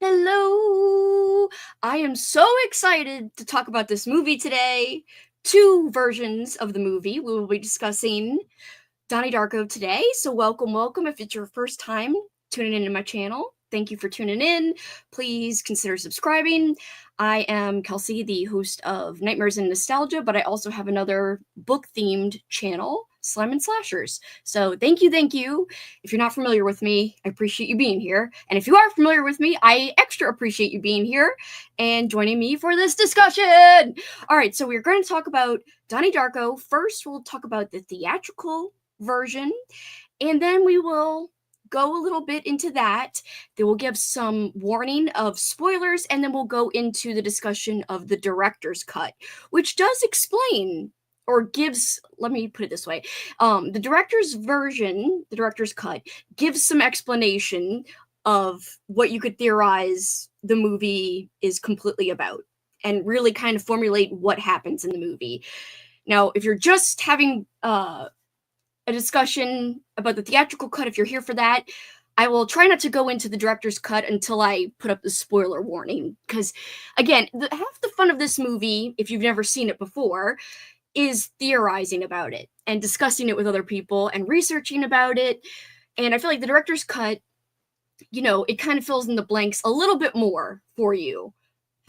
Hello! I am so excited to talk about this movie today. Two versions of the movie. We will be discussing Donnie Darko today. So, welcome, welcome. If it's your first time tuning into my channel, thank you for tuning in. Please consider subscribing. I am Kelsey, the host of Nightmares and Nostalgia, but I also have another book themed channel, Slime and Slashers. So, thank you, thank you. If you're not familiar with me, I appreciate you being here. And if you are familiar with me, I extra appreciate you being here and joining me for this discussion. All right, so we're going to talk about Donnie Darko. First, we'll talk about the theatrical version, and then we will go a little bit into that. Then we'll give some warning of spoilers, and then we'll go into the discussion of the director's cut, which does explain or gives, let me put it this way, the director's version, the director's cut, gives some explanation of what you could theorize the movie is completely about and really kind of formulate what happens in the movie. Now, if you're just having a discussion about the theatrical cut, if you're here for that, I will try not to go into the director's cut until I put up the spoiler warning. Because, again, half the fun of this movie, if you've never seen it before, is theorizing about it and discussing it with other people and researching about it. And I feel like the director's cut, you know, it kind of fills in the blanks a little bit more for you.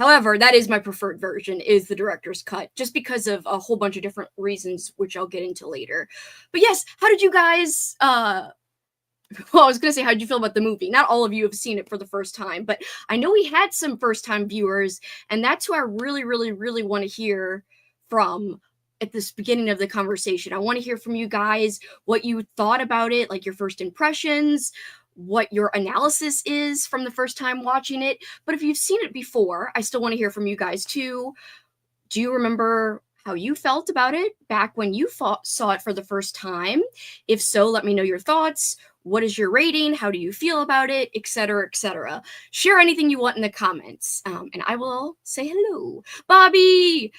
However, that is my preferred version, is the director's cut, just because of a whole bunch of different reasons, which I'll get into later. But yes, how did you guys, well, I was going to say, how did you feel about the movie? Not all of you have seen it for the first time, but I know we had some first-time viewers, and that's who I really, really, really want to hear from at this beginning of the conversation. I want to hear from you guys what you thought about it, like your first impressions, what your analysis is from the first time watching it. But if you've seen it before, I still want to hear from you guys too. Do you remember how you felt about it back when you saw it for the first time? If so, let me know your thoughts. What is your rating? How do you feel about it? Etc., etc. Share anything you want in the comments, and I will say hello. Bobby,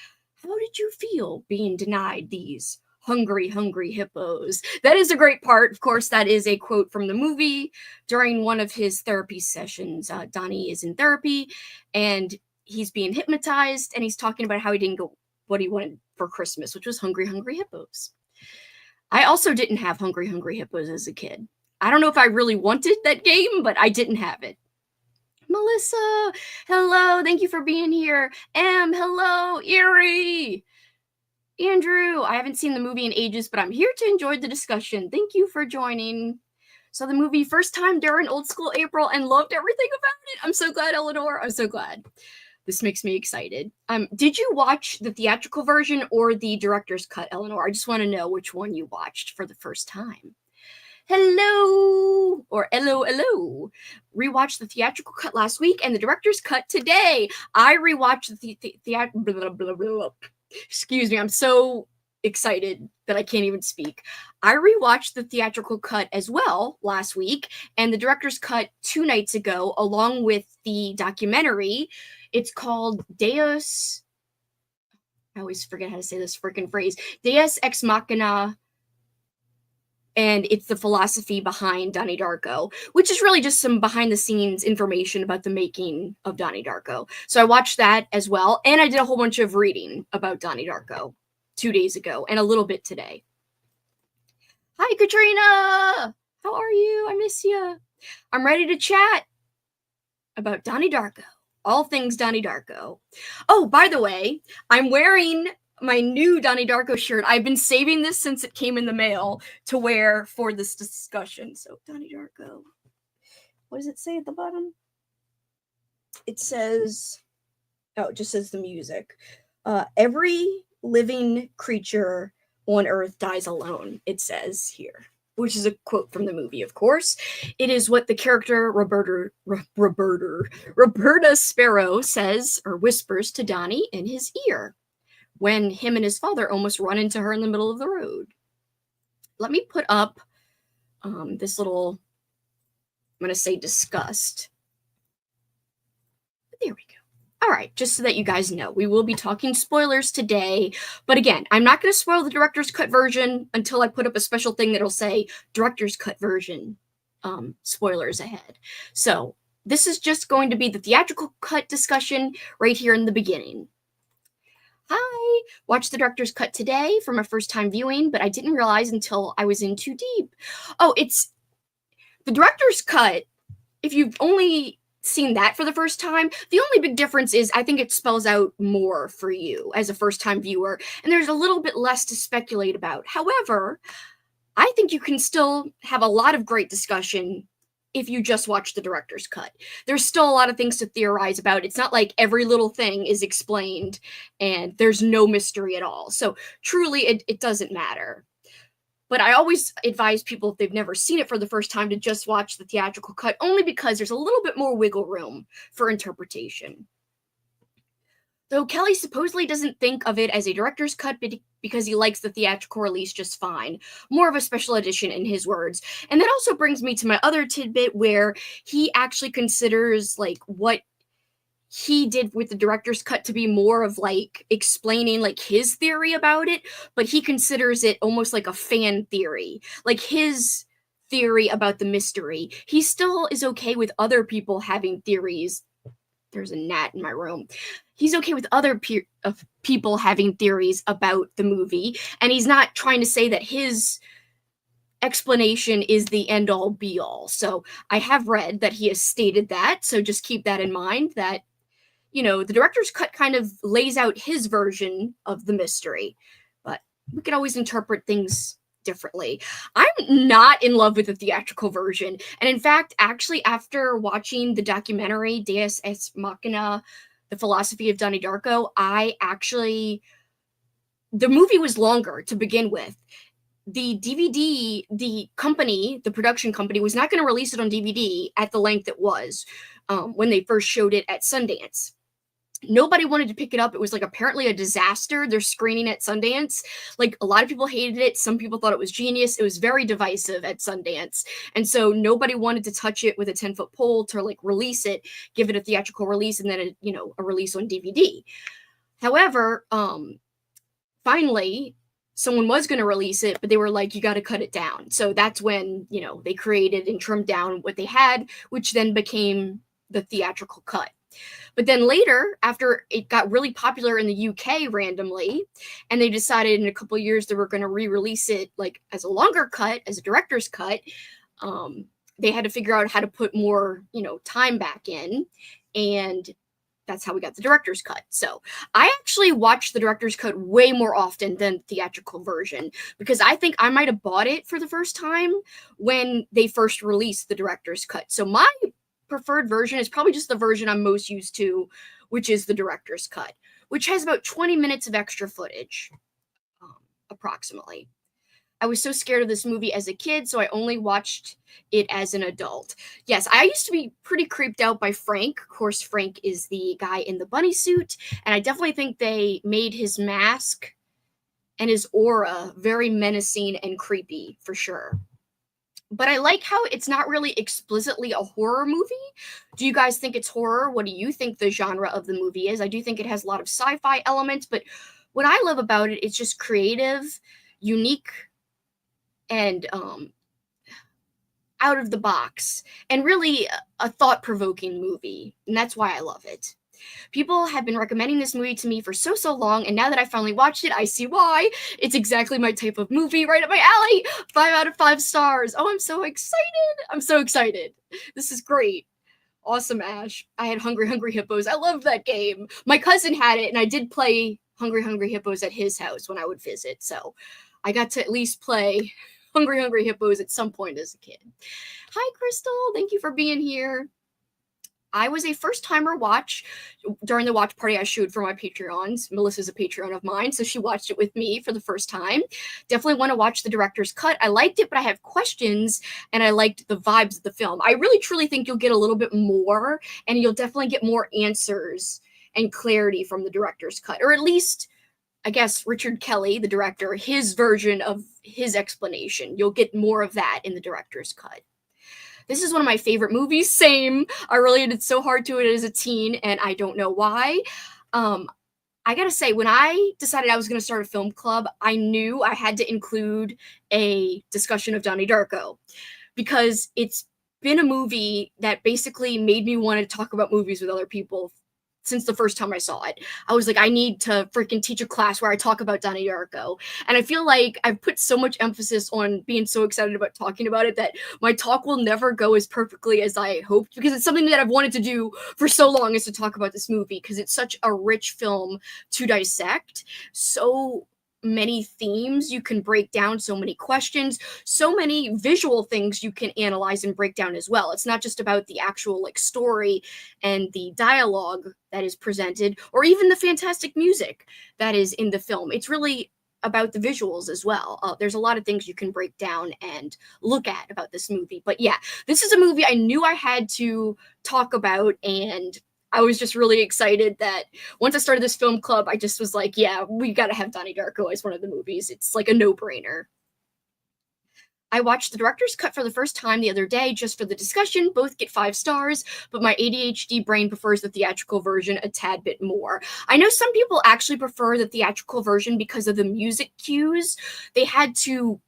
how did you feel being denied these hungry, hungry hippos? That is a great part. Of course, that is a quote from the movie. During one of his therapy sessions, Donnie is in therapy, and he's being hypnotized, and he's talking about how he didn't get what he wanted for Christmas, which was hungry, hungry hippos. I also didn't have hungry, hungry hippos as a kid. I don't know if I really wanted that game, but I didn't have it. Melissa, hello, thank you for being here. Hello, Erie. Andrew, I haven't seen the movie in ages, but I'm here to enjoy the discussion. Thank you for joining. Saw the movie first time during Old School April and loved everything about it. I'm so glad, Eleanor. I'm so glad. This makes me excited. Did you watch the theatrical version or the director's cut, Eleanor? I just want to know which one you watched for the first time. Hello, or hello, hello. Rewatched the theatrical cut last week and the director's cut today. I rewatched the theatrical. Excuse me, I'm so excited that I can't even speak. I rewatched the theatrical cut as well last week, and the director's cut 2 nights ago, along with the documentary. It's called Deus. I always forget how to say this freaking phrase. Deus Ex Machina. And it's the philosophy behind Donnie Darko, which is really just some behind-the-scenes information about the making of Donnie Darko. So I watched that as well, and I did a whole bunch of reading about Donnie Darko 2 days ago, and a little bit today. Hi, Katrina! How are you? I miss you. I'm ready to chat about Donnie Darko. all things Donnie Darko. Oh, by the way, I'm wearing my new Donnie Darko shirt. I've been saving this since it came in the mail to wear for this discussion. So, Donnie Darko. What does it say at the bottom? It says, it just says the music. Every living creature on Earth dies alone, it says here, which is a quote from the movie, of course. It is what the character Roberta Sparrow says or whispers to Donnie in his ear when him and his father almost run into her in the middle of the road. Let me put up this little, I'm going to say disgust. There we go. All right, just so that you guys know, we will be talking spoilers today. But again, I'm not going to spoil the director's cut version until I put up a special thing that'll say director's cut version spoilers ahead. So this is just going to be the theatrical cut discussion right here in the beginning. Hi, watched the director's cut today for my first time viewing, but I didn't realize until I was in too deep. Oh, it's the director's cut. If you've only seen that for the first time, the only big difference is I think it spells out more for you as a first-time viewer, and there's a little bit less to speculate about. However, I think you can still have a lot of great discussion if you just watch the director's cut. There's still a lot of things to theorize about. It's not like every little thing is explained and there's no mystery at all. So truly, it doesn't matter. But I always advise people, if they've never seen it for the first time, to just watch the theatrical cut, only because there's a little bit more wiggle room for interpretation. Though Kelly supposedly doesn't think of it as a director's cut because he likes the theatrical release just fine. More of a special edition in his words. And that also brings me to my other tidbit where he actually considers like what he did with the director's cut to be more of like explaining like his theory about it, but he considers it almost like a fan theory, like his theory about the mystery. He still is okay with other people having theories. There's a gnat in my room. He's okay with other people having theories about the movie, and he's not trying to say that his explanation is the end-all be-all. So I have read that he has stated that, so just keep that in mind, that you know, the director's cut kind of lays out his version of the mystery, but we can always interpret things differently. I'm not in love with the theatrical version. And in fact, actually, after watching the documentary Deus Ex Machina, The Philosophy of Donnie Darko, the movie was longer to begin with. The DVD, the production company, was not going to release it on DVD at the length it was when they first showed it at Sundance. Nobody wanted to pick it up. It was like apparently a disaster. They're screening at Sundance. Like a lot of people hated it. Some people thought it was genius. It was very divisive at Sundance. And so nobody wanted to touch it with a 10-foot pole to like release it, give it a theatrical release, and then a release on DVD. However, finally, someone was going to release it, but they were like, you got to cut it down. So that's when, they created and trimmed down what they had, which then became the theatrical cut. But then later, after it got really popular in the UK randomly, and they decided in a couple of years they were going to re-release it like as a longer cut, as a director's cut, they had to figure out how to put more, time back in. And that's how we got the director's cut. So I actually watched the director's cut way more often than the theatrical version, because I think I might have bought it for the first time when they first released the director's cut. So my preferred version is probably just the version I'm most used to, which is the director's cut, which has about 20 minutes of extra footage, approximately. I was so scared of this movie as a kid, so I only watched it as an adult. Yes, I used to be pretty creeped out by Frank. Of course, Frank is the guy in the bunny suit, and I definitely think they made his mask and his aura very menacing and creepy, for sure. But I like how it's not really explicitly a horror movie. Do you guys think it's horror? What do you think the genre of the movie is? I do think it has a lot of sci-fi elements, but what I love about it, it's just creative, unique, and out of the box, and really a thought-provoking movie, and that's why I love it. People have been recommending this movie to me for so long, and now that I finally watched it, I see why. It's exactly my type of movie, right up my alley. 5 out of 5 stars. Oh, I'm so excited. I'm so excited. This is great. Awesome, Ash. I had Hungry Hungry Hippos. I loved that game. My cousin had it, and I did play Hungry Hungry Hippos at his house when I would visit, so I got to at least play Hungry Hungry Hippos at some point as a kid. Hi, Crystal. Thank you for being here. I was a first timer watch during the watch party I showed for my Patreons. Melissa's a Patreon of mine, so she watched it with me for the first time. Definitely want to watch the director's cut. I liked it, but I have questions, and I liked the vibes of the film. I really truly think you'll get a little bit more, and you'll definitely get more answers and clarity from the director's cut, or at least, I guess, Richard Kelly, the director, his version of his explanation. You'll get more of that in the director's cut. This is one of my favorite movies. Same. I related so hard to it as a teen, and I don't know why. I gotta say, when I decided I was going to start a film club, I knew I had to include a discussion of Donnie Darko, because it's been a movie that basically made me want to talk about movies with other people since the first time I saw it. I was like, I need to freaking teach a class where I talk about Donnie Darko. And I feel like I've put so much emphasis on being so excited about talking about it that my talk will never go as perfectly as I hoped, because it's something that I've wanted to do for so long, is to talk about this movie, because it's such a rich film to dissect. So many themes you can break down, so many questions, so many visual things you can analyze and break down as well. It's not just about the actual like story and the dialogue that is presented, or even the fantastic music that is in the film. It's really about the visuals as well. There's a lot of things you can break down and look at about this movie. But yeah, this is a movie I knew I had to talk about, and I was just really excited that once I started this film club, I just was like, yeah, we gotta have Donnie Darko as one of the movies. It's like a no-brainer. I watched the director's cut for the first time the other day just for the discussion. Both get 5 stars, but my ADHD brain prefers the theatrical version a tad bit more. I know some people actually prefer the theatrical version because of the music cues. They had to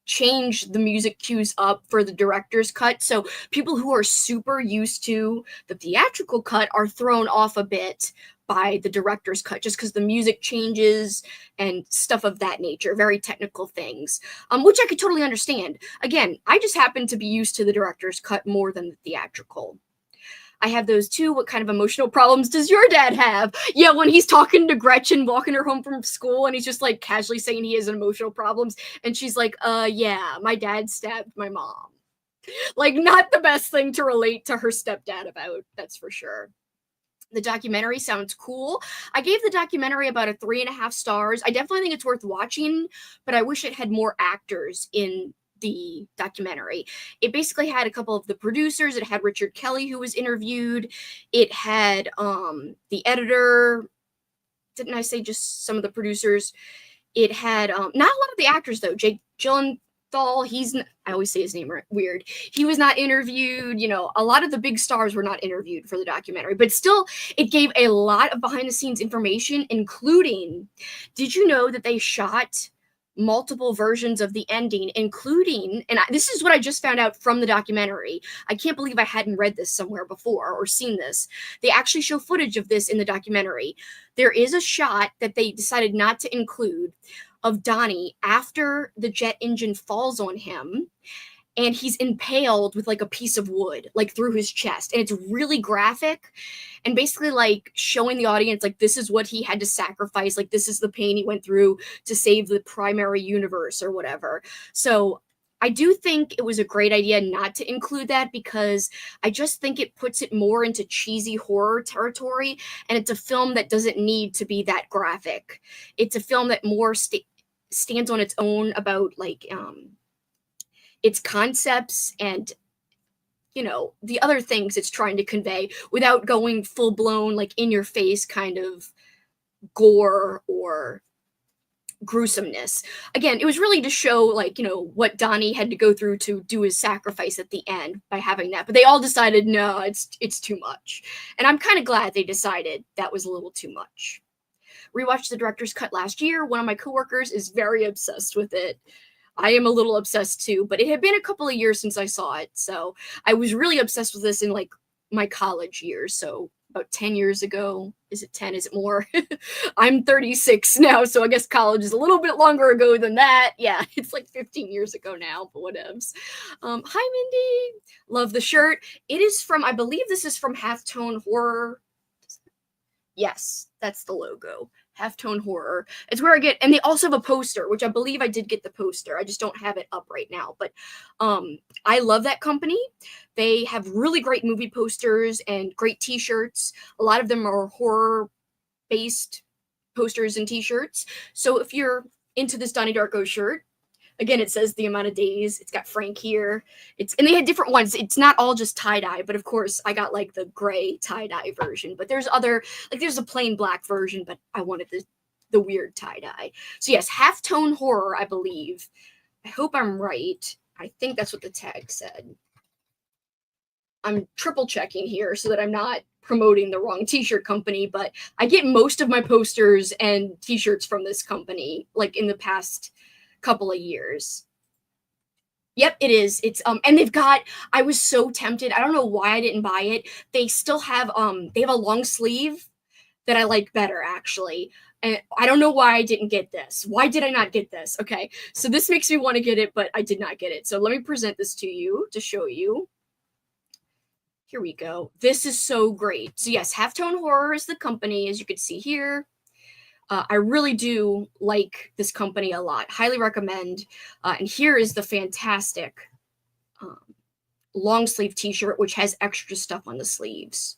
change the music cues up for the director's cut, so people who are super used to the theatrical cut are thrown off a bit by the director's cut, just because the music changes and stuff of that nature, very technical things, which I could totally understand. Again, I just happen to be used to the director's cut more than the theatrical. I have those too. What kind of emotional problems does your dad have? Yeah, when he's talking to Gretchen, walking her home from school, and he's just like casually saying he has emotional problems, and she's like, yeah, my dad stabbed my mom. Like, not the best thing to relate to her stepdad about, that's for sure. The documentary sounds cool. I gave the documentary about a 3.5 stars. I definitely think it's worth watching, but I wish it had more actors in the documentary. It basically had a couple of the producers. It had Richard Kelly, who was interviewed. It had the editor. Didn't I say just some of the producers? It had not a lot of the actors though. Jake Gyllenhaal, I always say his name weird. He was not interviewed. You know, a lot of the big stars were not interviewed for the documentary, but still, it gave a lot of behind the scenes information, including, did you know that they shot multiple versions of the ending, including, and this is what I just found out from the documentary. I can't believe I hadn't read this somewhere before or seen this. They actually show footage of this in the documentary. There is a shot that they decided not to include of Donnie after the jet engine falls on him, and he's impaled with like a piece of wood, like through his chest. And it's really graphic and basically like showing the audience, like, this is what he had to sacrifice. Like, this is the pain he went through to save the primary universe or whatever. So I do think it was a great idea not to include that, because I just think it puts it more into cheesy horror territory. And it's a film that doesn't need to be that graphic. It's a film that more stands on its own about like, its concepts and, you know, the other things it's trying to convey without going full blown, like, in your face kind of gore or gruesomeness. Again, it was really to show, like, you know, what Donnie had to go through to do his sacrifice at the end by having that. But they all decided, no, it's too much. And I'm kind of glad they decided that was a little too much. Rewatched the director's cut last year. One of my coworkers is very obsessed with it. I am a little obsessed too, but it had been a couple of years since I saw it, so I was really obsessed with this in like my college years. So about 10 years ago. Is it 10? Is it more? I'm 36 now, so I guess college is a little bit longer ago than that. Yeah, it's like 15 years ago now, but whatevs. Hi, Mindy. Love the shirt. It is from, I believe this is from Halftone Horror. Yes, that's the logo. Halftone Horror. It's where I get, and they also have a poster, which I believe I did get the poster. I just don't have it up right now. But I love that company. They have really great movie posters and great t-shirts. A lot of them are horror based posters and t-shirts. So if you're into this Donnie Darko shirt, again, it says the amount of days. It's got Frank here. And they had different ones. It's not all just tie-dye, but of course I got like the gray tie-dye version. But there's other, like there's a plain black version, but I wanted the weird tie-dye. So yes, Halftone Horror, I believe. I hope I'm right. I think that's what the tag said. I'm triple checking here so that I'm not promoting the wrong t-shirt company, but I get most of my posters and t-shirts from this company, like in the past couple of years. Yep, it is. It's and they've got, I was so tempted. I don't know why I didn't buy it. They still have they have a long sleeve that I like better actually. And I don't know why I didn't get this. Why did I not get this? Okay. So this makes me want to get it, but I did not get it. So let me present this to you to show you. Here we go. This is so great. So yes, Halftone Horror is the company, as you can see here. I really do like this company a lot. Highly recommend. And here is the fantastic long sleeve t-shirt, which has extra stuff on the sleeves.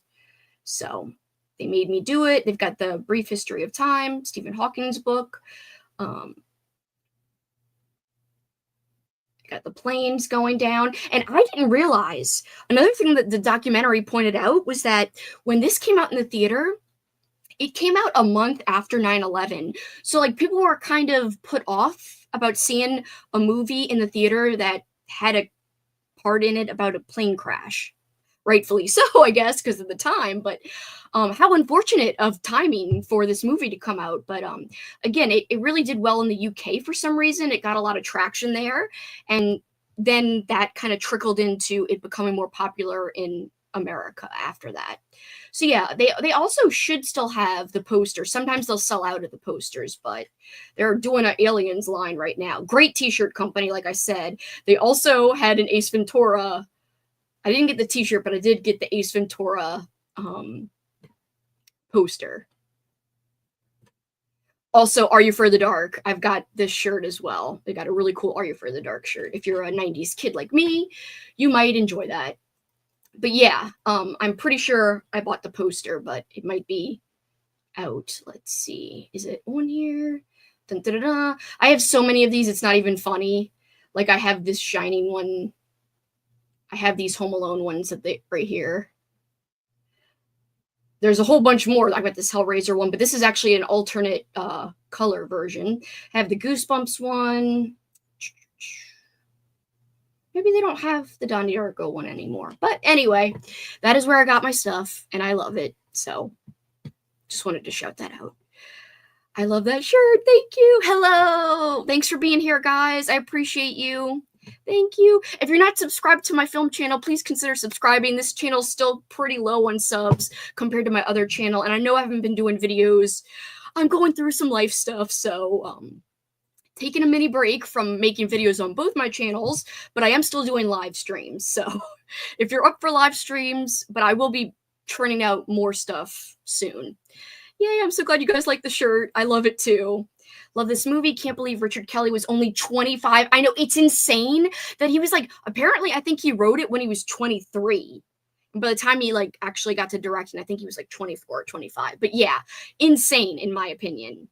So they made me do it. They've got the Brief History of Time, Stephen Hawking's book. Got the planes going down. And I didn't realize, another thing that the documentary pointed out was that when this came out in the theater, it came out a month after 9/11. So like people were kind of put off about seeing a movie in the theater that had a part in it about a plane crash. Rightfully so, I guess, because of the time. But how unfortunate of timing for this movie to come out. But again, it really did well in the UK for some reason. It got a lot of traction there. And then that kind of trickled into it becoming more popular in America after that. So yeah, they also should still have the posters. Sometimes they'll sell out of the posters, but they're doing an Aliens line right now. Great t-shirt company, like I said. They also had an Ace Ventura. I didn't get the t-shirt, but I did get the Ace Ventura poster. Also, Are You for the Dark? I've got this shirt as well. They got a really cool Are You for the Dark shirt. If you're a 90s kid like me, you might enjoy that. But yeah, I'm pretty sure I bought the poster, but it might be out. Let's see. Is it on here? Dun, dun, dun, dun. I have so many of these, it's not even funny. Like I have this Shining one. I have these Home Alone ones that they right here. There's a whole bunch more. I got this Hellraiser one, but this is actually an alternate color version. I have the Goosebumps one. Maybe they don't have the Donnie Darko one anymore. But anyway, that is where I got my stuff, and I love it. So just wanted to shout that out. I love that shirt. Thank you. Hello. Thanks for being here, guys. I appreciate you. Thank you. If you're not subscribed to my film channel, please consider subscribing. This channel is still pretty low on subs compared to my other channel, and I know I haven't been doing videos. I'm going through some life stuff, so taking a mini break from making videos on both my channels, but I am still doing live streams. So if you're up for live streams, but I will be churning out more stuff soon. Yay, I'm so glad you guys like the shirt. I love it too. Love this movie. Can't believe Richard Kelly was only 25. I know, it's insane that he was like, apparently I think he wrote it when he was 23. By the time he like actually got to directing, I think he was like 24 or 25. But yeah, insane in my opinion.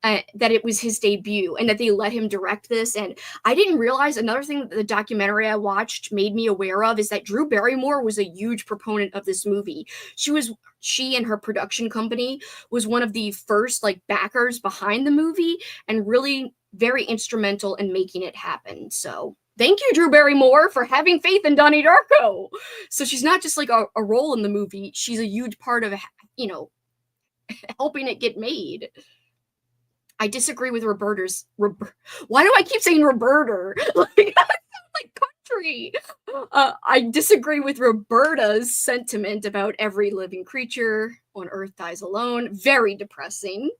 That it was his debut and that they let him direct this. And I didn't realize, another thing that the documentary I watched made me aware of is that Drew Barrymore was a huge proponent of this movie. She and her production company was one of the first like backers behind the movie and really very instrumental in making it happen. So thank you, Drew Barrymore, for having faith in Donnie Darko. So she's not just like a role in the movie. She's a huge part of, you know, helping it get made. I disagree with Roberta's. Why do I keep saying Roberta? Like, that sounds like 3. I disagree with Roberta's sentiment about every living creature on Earth dies alone. Very depressing.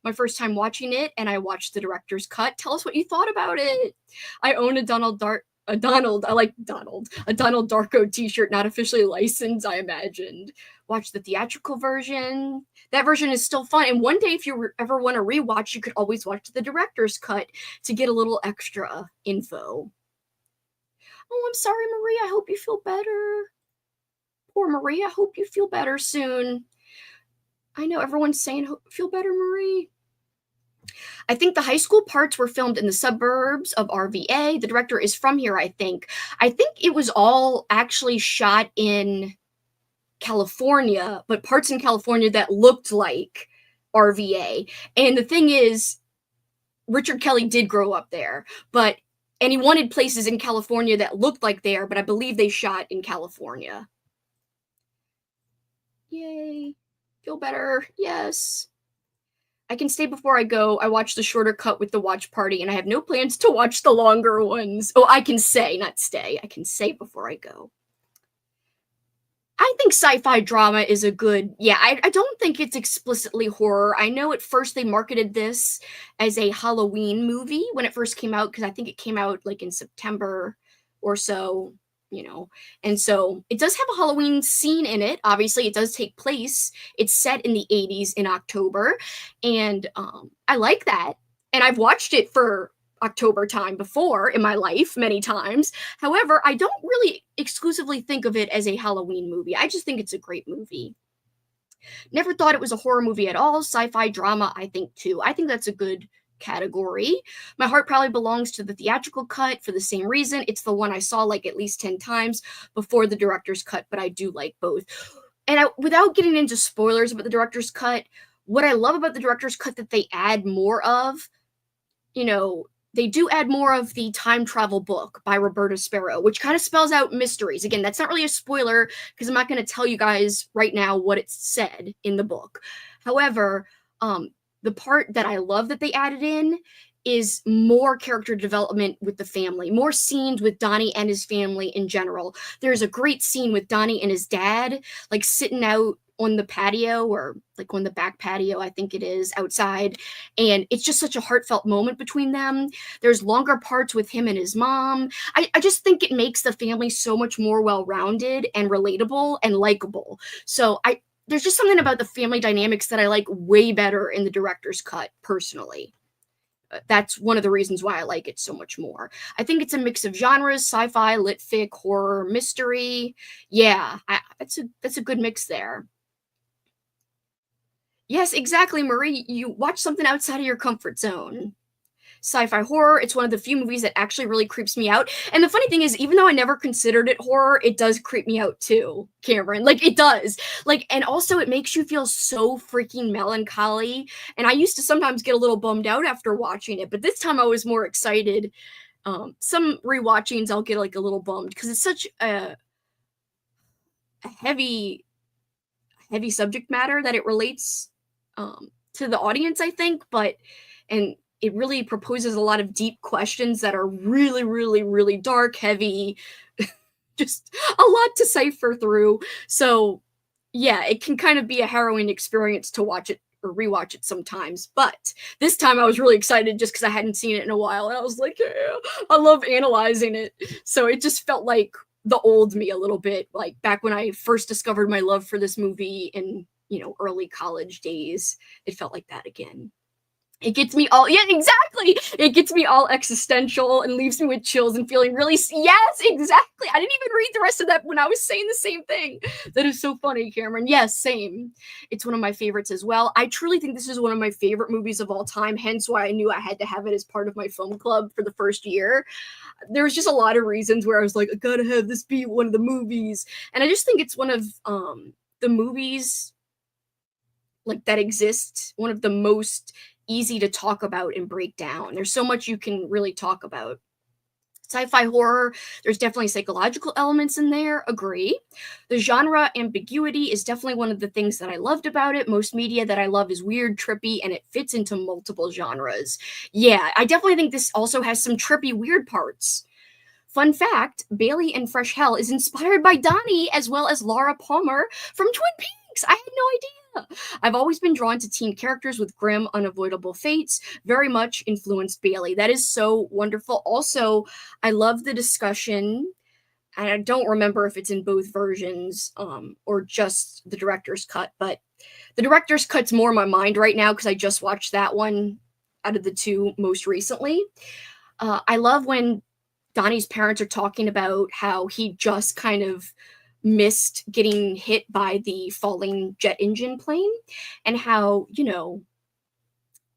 My first time watching it, and I watched the director's cut. Tell us what you thought about it. I own a Donald Darko t-shirt, not officially licensed, I imagined. Watch the theatrical version. That version is still fun. And one day, if you ever want to rewatch, you could always watch the director's cut to get a little extra info. Oh, I'm sorry, Marie. I hope you feel better. Poor Marie. I hope you feel better soon. I know everyone's saying, feel better, Marie. I think the high school parts were filmed in the suburbs of RVA. The director is from here, I think. I think it was all actually shot in California, but parts in California that looked like RVA. And the thing is, Richard Kelly did grow up there, and he wanted places in California that looked like there, but I believe they shot in California. Yay. Feel better. Yes. I can stay before I go. I watched the shorter cut with the watch party, and I have no plans to watch the longer ones. Oh, I can say, not stay. I can say before I go. I think sci-fi drama is a good, I don't think it's explicitly horror. I know at first they marketed this as a Halloween movie when it first came out, because I think it came out like in September or so, and so it does have a Halloween scene in it. Obviously, it does take place. It's set in the 80s in October, and I like that. And I've watched it for October time before in my life many times. However, I don't really exclusively think of it as a Halloween movie. I just think it's a great movie. Never thought it was a horror movie at all. Sci-fi drama, I think, too. I think that's a good category. My heart probably belongs to the theatrical cut for the same reason. It's the one I saw like at least 10 times before the director's cut, but I do like both. And without getting into spoilers about the director's cut, what I love about the director's cut that they add more of, they do add more of the time travel book by Roberta Sparrow, which kind of spells out mysteries. Again, that's not really a spoiler because I'm not going to tell you guys right now what it said in the book. However, the part that I love that they added in is more character development with the family, more scenes with Donnie and his family in general. There's a great scene with Donnie and his dad, like sitting out on the patio, or like on the back patio, I think it is, outside. And it's just such a heartfelt moment between them. There's longer parts with him and his mom. I just think it makes the family so much more well-rounded and relatable and likable. So there's just something about the family dynamics that I like way better in the director's cut, personally. That's one of the reasons why I like it so much more. I think it's a mix of genres: sci-fi, lit fic, horror, mystery. Yeah, that's a good mix there. Yes, exactly, Marie. You watch something outside of your comfort zone. Sci-fi horror, it's one of the few movies that actually really creeps me out. And the funny thing is, even though I never considered it horror, it does creep me out too, Cameron. Like, it does. Like, and also it makes you feel so freaking melancholy. And I used to sometimes get a little bummed out after watching it, but this time I was more excited. Some rewatchings I'll get like a little bummed because it's such a heavy subject matter that it relates to the audience, I think, and it really proposes a lot of deep questions that are really, really, really dark, heavy, just a lot to cipher through. So yeah, it can kind of be a harrowing experience to watch it or rewatch it sometimes. But this time I was really excited just because I hadn't seen it in a while. And I was like, yeah, I love analyzing it. So it just felt like the old me a little bit, like back when I first discovered my love for this movie in, early college days. It felt like that again. It gets me all, exactly. It gets me all existential and leaves me with chills and feeling really, yes, exactly. I didn't even read the rest of that when I was saying the same thing. That is so funny, Cameron. Yes, same. It's one of my favorites as well. I truly think this is one of my favorite movies of all time, hence why I knew I had to have it as part of my film club for the first year. There was just a lot of reasons where I was like, I gotta have this be one of the movies. And I just think it's one of the movies like that exist, one of the most easy to talk about and break down. There's so much you can really talk about. Sci-fi horror, there's definitely psychological elements in there, agree. The genre ambiguity is definitely one of the things that I loved about it. Most media that I love is weird, trippy, and it fits into multiple genres. Yeah, I definitely think this also has some trippy, weird parts. Fun fact, Bailey in Fresh Hell is inspired by Donnie as well as Laura Palmer from Twin Peaks. I had no idea. I've always been drawn to teen characters with grim, unavoidable fates, very much influenced Bailey. That is so wonderful. Also, I love the discussion, and I don't remember if it's in both versions or just the director's cut, but the director's cut's more in my mind right now because I just watched that one out of the two most recently. I love when Donnie's parents are talking about how he just kind of missed getting hit by the falling jet engine plane and how,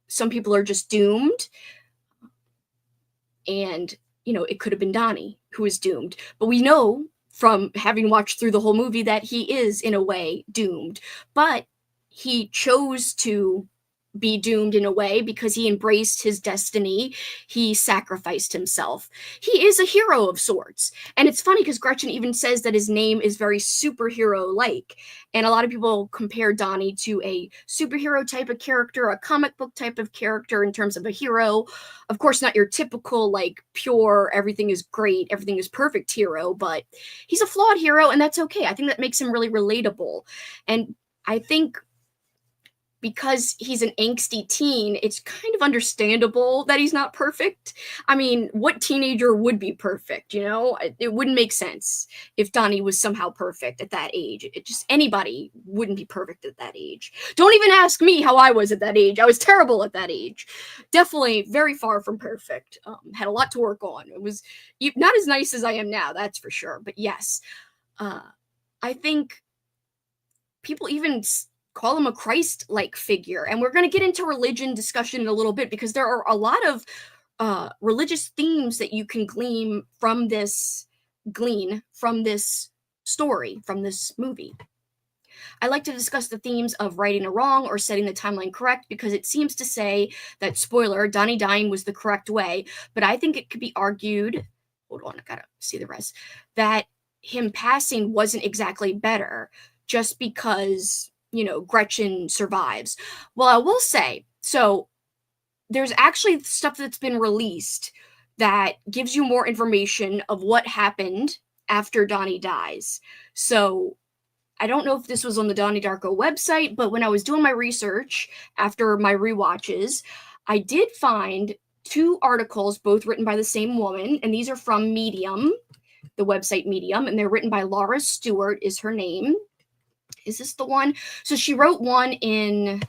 some people are just doomed and, it could have been Donnie who is doomed. But we know from having watched through the whole movie that he is, in a way, doomed. But he chose to be doomed in a way because he embraced his destiny. He sacrificed himself. He is a hero of sorts. And it's funny because Gretchen even says that his name is very superhero-like. And a lot of people compare Donnie to a superhero type of character, a comic book type of character in terms of a hero. Of course, not your typical, like, pure, everything is great, everything is perfect hero, but he's a flawed hero, and that's okay. I think that makes him really relatable. And I think because he's an angsty teen, it's kind of understandable that he's not perfect. I mean, what teenager would be perfect, It wouldn't make sense if Donnie was somehow perfect at that age. Anybody wouldn't be perfect at that age. Don't even ask me how I was at that age. I was terrible at that age. Definitely very far from perfect. Had a lot to work on. It was not as nice as I am now, that's for sure. But yes, I think people even call him a Christ-like figure. And we're going to get into religion discussion in a little bit because there are a lot of religious themes that you can glean from this story, from this movie. I like to discuss the themes of righting a wrong or setting the timeline correct because it seems to say that, spoiler, Donnie dying was the correct way, but I think it could be argued, hold on, I gotta see the rest, that him passing wasn't exactly better just because Gretchen survives. Well, I will say, so there's actually stuff that's been released that gives you more information of what happened after Donnie dies. So I don't know if this was on the Donnie Darko website, but when I was doing my research after my rewatches, I did find 2 articles, both written by the same woman, and these are from Medium, the website Medium, and they're written by Laura Stewart is her name. Is this the one? So she wrote one in,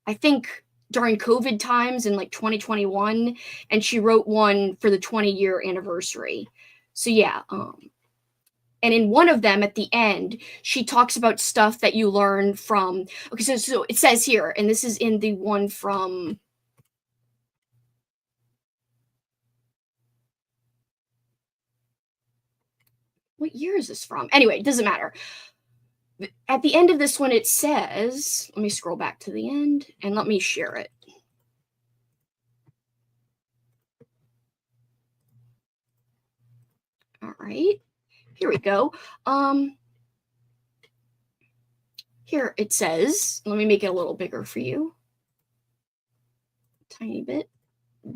I think, during COVID times in like 2021, and she wrote one for the 20-year anniversary. So yeah, and in one of them at the end, she talks about stuff that you learn from, okay, so it says here, and this is in the one from, what year is this from? Anyway, it doesn't matter. At the end of this one, it says, let me scroll back to the end and let me share it. All right, here we go. Here it says, let me make it a little bigger for you. Tiny bit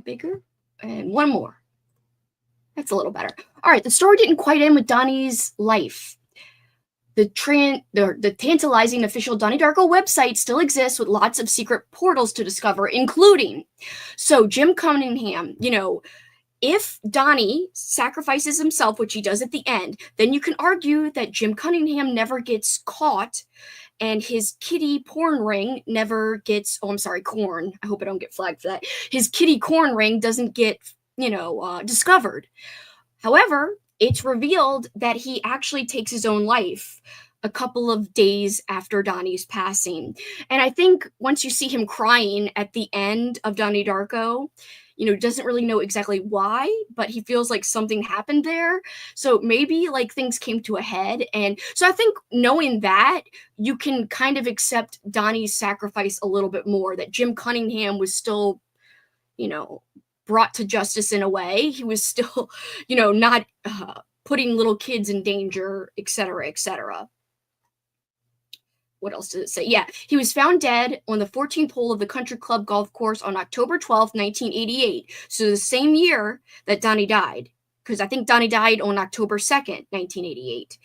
bigger. And one more. That's a little better. All right, the story didn't quite end with Donnie's life. The tantalizing official Donnie Darko website still exists with lots of secret portals to discover, including, so Jim Cunningham, if Donnie sacrifices himself, which he does at the end, then you can argue that Jim Cunningham never gets caught and his kitty porn ring never gets, corn. I hope I don't get flagged for that. His kitty corn ring doesn't get, discovered. However, it's revealed that he actually takes his own life a couple of days after Donnie's passing. And I think once you see him crying at the end of Donnie Darko, doesn't really know exactly why, but he feels like something happened there. So maybe like things came to a head. And so I think knowing that, you can kind of accept Donnie's sacrifice a little bit more, that Jim Cunningham was still, brought to justice in a way. He was still, not putting little kids in danger, etc., etc. what else does it say? Yeah, he was found dead on the 14th hole of the country club golf course on October 12th, 1988. So the same year that Donnie died, because I think Donnie died on October 2nd, 1988.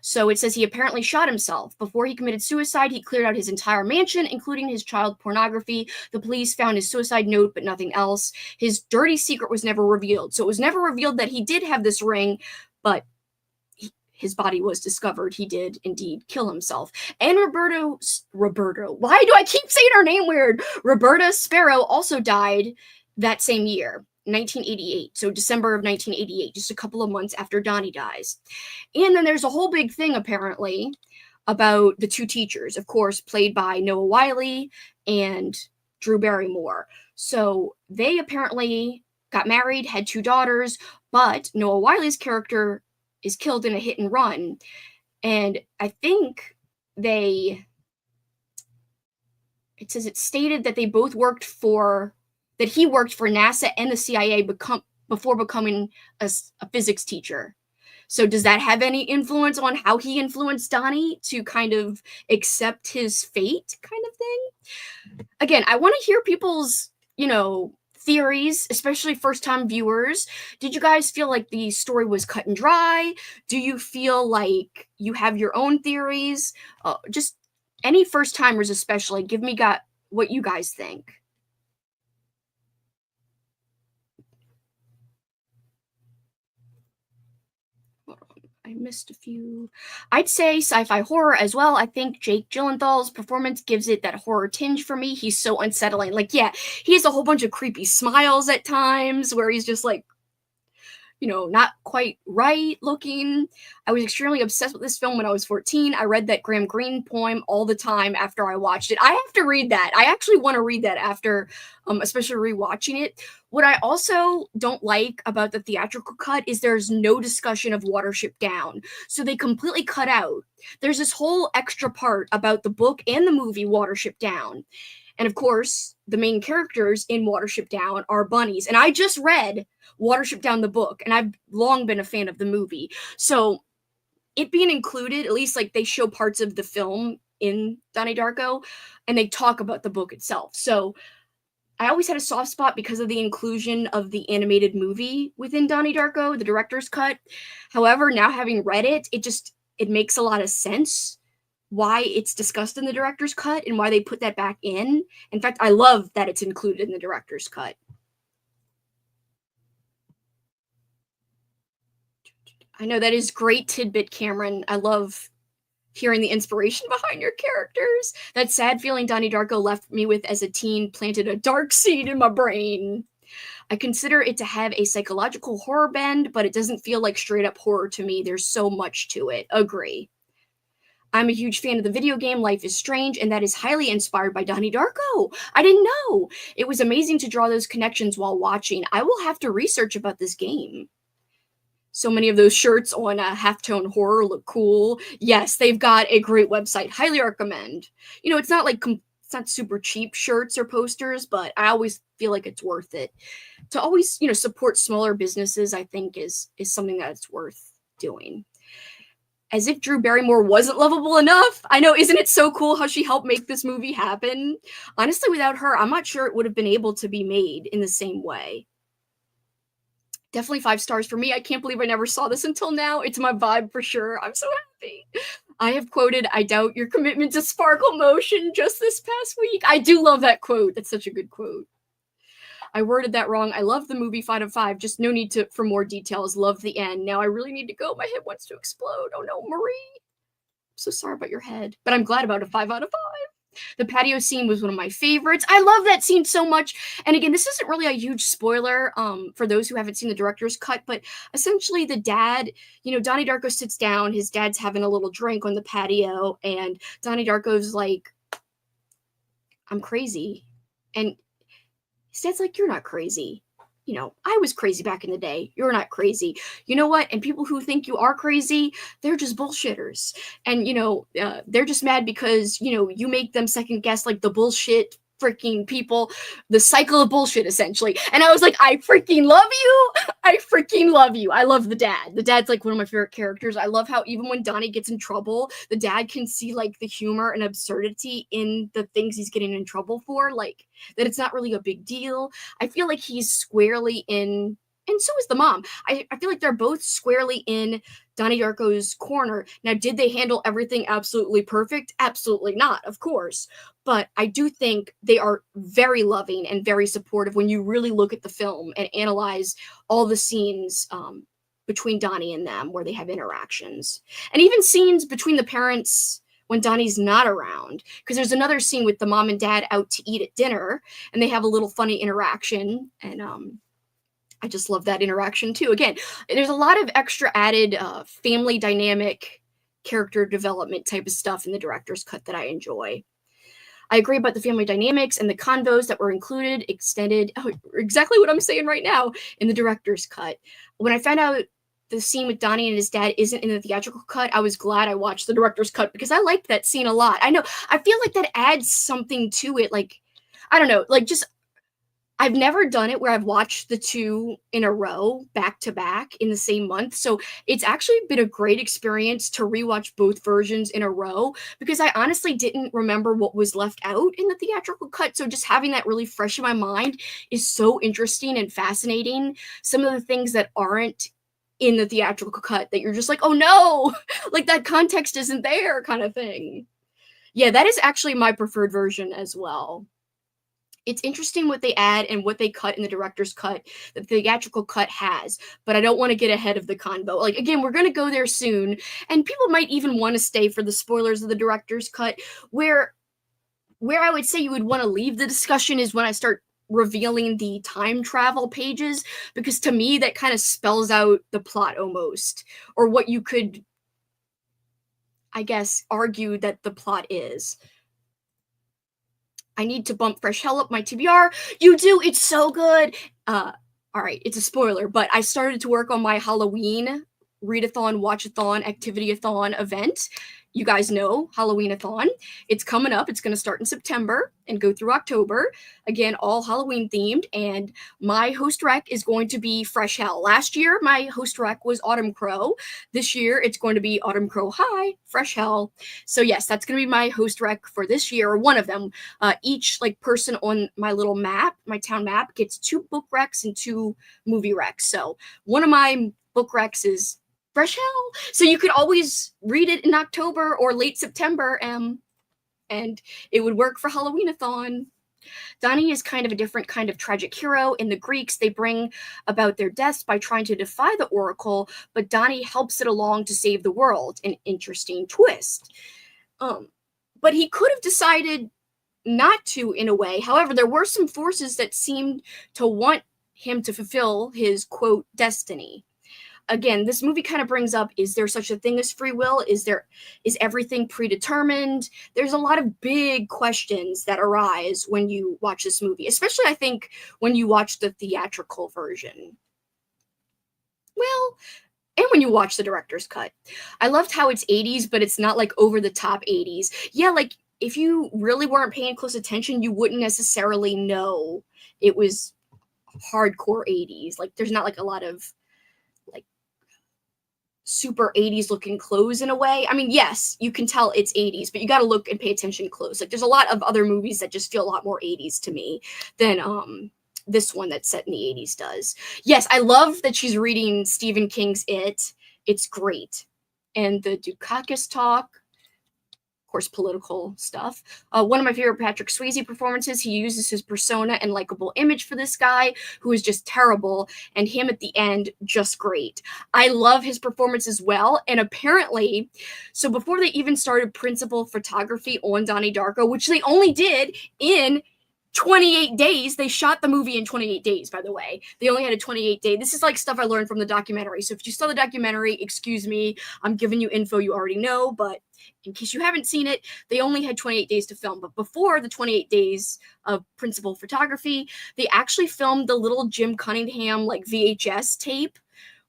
So it says he apparently shot himself. Before he committed suicide, he cleared out his entire mansion, including his child pornography. The police found his suicide note, but nothing else. His dirty secret was never revealed. So it was never revealed that he did have this ring, but his body was discovered. He did indeed kill himself. And Roberto, why do I keep saying her name weird? Roberta Sparrow also died that same year, 1988. So December of 1988, just a couple of months after Donnie dies. And then there's a whole big thing, apparently, about the two teachers, of course, played by Noah Wyle and Drew Barrymore. So they apparently got married, had two daughters, but Noah Wile's character is killed in a hit and run. And I think it says it stated that they both worked for, that he worked for NASA and the CIA before becoming a physics teacher. So does that have any influence on how he influenced Donnie to kind of accept his fate kind of thing? Again, I want to hear people's, theories, especially first-time viewers. Did you guys feel like the story was cut and dry? Do you feel like you have your own theories? Just any first-timers especially, give me what you guys think. I missed a few. I'd say sci-fi horror as well. I think Jake Gyllenhaal's performance gives it that horror tinge for me. He's so unsettling. Like, yeah, he has a whole bunch of creepy smiles at times where he's just like, not quite right looking. I was extremely obsessed with this film when I was 14. I read that Graham Greene poem all the time after I watched it. I have to read that. I actually want to read that after, especially rewatching it. What I also don't like about the theatrical cut is there's no discussion of Watership Down. So they completely cut out. There's this whole extra part about the book and the movie Watership Down. And of course, the main characters in Watership Down are bunnies. And I just read Watership Down the book, and I've long been a fan of the movie. So it being included, at least like they show parts of the film in Donnie Darko, and they talk about the book itself. So I always had a soft spot because of the inclusion of the animated movie within Donnie Darko, the director's cut. However, now having read it, it makes a lot of sense why it's discussed in the director's cut and why they put that back in. In fact, I love that it's included in the director's cut. I know that is great tidbit, Cameron. I love hearing the inspiration behind your characters. That sad feeling Donnie Darko left me with as a teen planted a dark seed in my brain. I consider it to have a psychological horror bend, but it doesn't feel like straight up horror to me. There's so much to it. Agree. I'm a huge fan of the video game Life is Strange, and that is highly inspired by Donnie Darko. I didn't know. It was amazing to draw those connections while watching. I will have to research about this game. So many of those shirts on Halftone Horror look cool. Yes, they've got a great website. Highly recommend. It's not like it's not super cheap shirts or posters, but I always feel like it's worth it. To always, support smaller businesses, I think is something that's worth doing. As if Drew Barrymore wasn't lovable enough. I know, isn't it so cool how she helped make this movie happen? Honestly, without her, I'm not sure it would have been able to be made in the same way. Definitely 5 stars for me. I can't believe I never saw this until now. It's my vibe for sure. I'm so happy. I have quoted, "I doubt your commitment to sparkle motion" just this past week. I do love that quote. That's such a good quote. I worded that wrong. I love the movie 5 out of 5. Just no need for more details. Love the end. Now I really need to go. My head wants to explode. Oh no, Marie. I'm so sorry about your head. But I'm glad about a 5 out of 5. The patio scene was one of my favorites. I love that scene so much. And again, this isn't really a huge spoiler for those who haven't seen the director's cut, but essentially the dad, Donnie Darko sits down. His dad's having a little drink on the patio, and Donnie Darko's like, "I'm crazy." And his dad's like, "You're not crazy. I was crazy back in the day. You're not crazy. You know what? And people who think you are crazy, they're just bullshitters. And, they're just mad because, you make them second guess like the bullshit freaking people, the cycle of bullshit, essentially. And I was like, I freaking love you. I freaking love you. I love the dad. The dad's like one of my favorite characters. I love how even when Donnie gets in trouble, the dad can see like the humor and absurdity in the things he's getting in trouble for, like that it's not really a big deal. I feel like he's squarely in, and so is the mom. I feel like they're both squarely in Donnie Darko's corner. Now, did they handle everything absolutely perfect? Absolutely not, of course. But I do think they are very loving and very supportive when you really look at the film and analyze all the scenes between Donnie and them where they have interactions. And even scenes between the parents when Donnie's not around. Because there's another scene with the mom and dad out to eat at dinner, and they have a little funny interaction. And I just love that interaction too. Again, there's a lot of extra added family dynamic, character development type of stuff in the director's cut that I enjoy. I agree about the family dynamics and the convos that were included, extended, exactly what I'm saying right now, in the director's cut. When I found out the scene with Donnie and his dad isn't in the theatrical cut, I was glad I watched the director's cut because I liked that scene a lot. I know, I feel like that adds something to it. Like, I don't know, like just, I've never done it where I've watched the two in a row, back to back in the same month. So it's actually been a great experience to rewatch both versions in a row because I honestly didn't remember what was left out in the theatrical cut. So just having that really fresh in my mind is so interesting and fascinating. Some of the things that aren't in the theatrical cut that you're just like, oh no, like that context isn't there kind of thing. Yeah, that is actually my preferred version as well. It's interesting what they add and what they cut in the director's cut that the theatrical cut has, but I don't want to get ahead of the convo. Like, again, we're going to go there soon, and people might even want to stay for the spoilers of the director's cut. Where I would say you would want to leave the discussion is when I start revealing the time travel pages, because to me that kind of spells out the plot almost, or what you could, I guess, argue that the plot is. I need to bump Fresh Hell up my TBR. You do. It's so good. All right, it's a spoiler, but I started to work on my Halloween readathon, watchathon, activity-a-thon event. You guys know Halloween-a-thon. It's coming up. It's going to start in September and go through October. Again, all Halloween themed. And my host rec is going to be Fresh Hell. Last year, my host rec was Autumn Crow. This year, it's going to be Autumn Crow High, Fresh Hell. So yes, that's going to be my host rec for this year, or one of them. Each like person on my little map, my town map, gets 2 book recs and 2 movie recs. So one of my book recs is Fresh Hell. So you could always read it in October or late September, and it would work for Halloween-a-thon. Donnie is kind of a different kind of tragic hero. In the Greeks, they bring about their deaths by trying to defy the oracle, but Donnie helps it along to save the world. An interesting twist. But he could have decided not to, in a way. However, there were some forces that seemed to want him to fulfill his, quote, destiny. Again, this movie kind of brings up, is there such a thing as free will? Is everything predetermined? There's a lot of big questions that arise when you watch this movie, especially I think when you watch the theatrical version. Well, and when you watch the director's cut. I loved how it's 80s, but it's not like over the top 80s. Yeah, like if you really weren't paying close attention, you wouldn't necessarily know it was hardcore 80s. Like there's not like a lot of like super 80s looking clothes in a way. I mean, yes, you can tell it's 80s, but you got to look and pay attention close. Like there's a lot of other movies that just feel a lot more 80s to me than this one that's set in the 80s does. Yes, I love that she's reading Stephen King's It. It's great. And the Dukakis talk, of course, political stuff. One of my favorite Patrick Swayze performances. He uses his persona and likable image for this guy who is just terrible, and him at the end, just great. I love his performance as well. And apparently, so before they even started principal photography on Donnie Darko, which they only did in 28 days. They shot the movie in 28 days, by the way. They only had a 28-day. This is like stuff I learned from the documentary. So if you saw the documentary, excuse me, I'm giving you info you already know, but in case you haven't seen it, they only had 28 days to film. But before the 28 days of principal photography, they actually filmed the little Jim Cunningham like VHS tape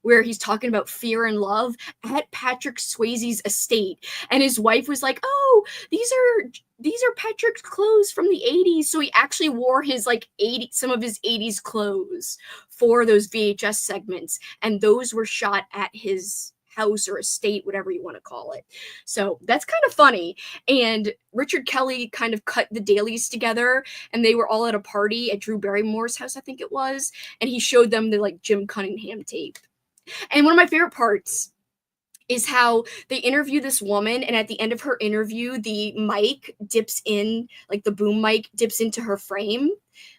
where he's talking about fear and love at Patrick Swayze's estate. And his wife was like, oh, these are these are Patrick's clothes from the 80s. So he actually wore his like some of his 80s clothes for those VHS segments. And those were shot at his house or estate, whatever you want to call it. So that's kind of funny. And Richard Kelly kind of cut the dailies together, and they were all at a party at Drew Barrymore's house, I think it was. And he showed them the like Jim Cunningham tape. And one of my favorite parts is how they interview this woman, and at the end of her interview, the mic dips in, like the boom mic dips into her frame,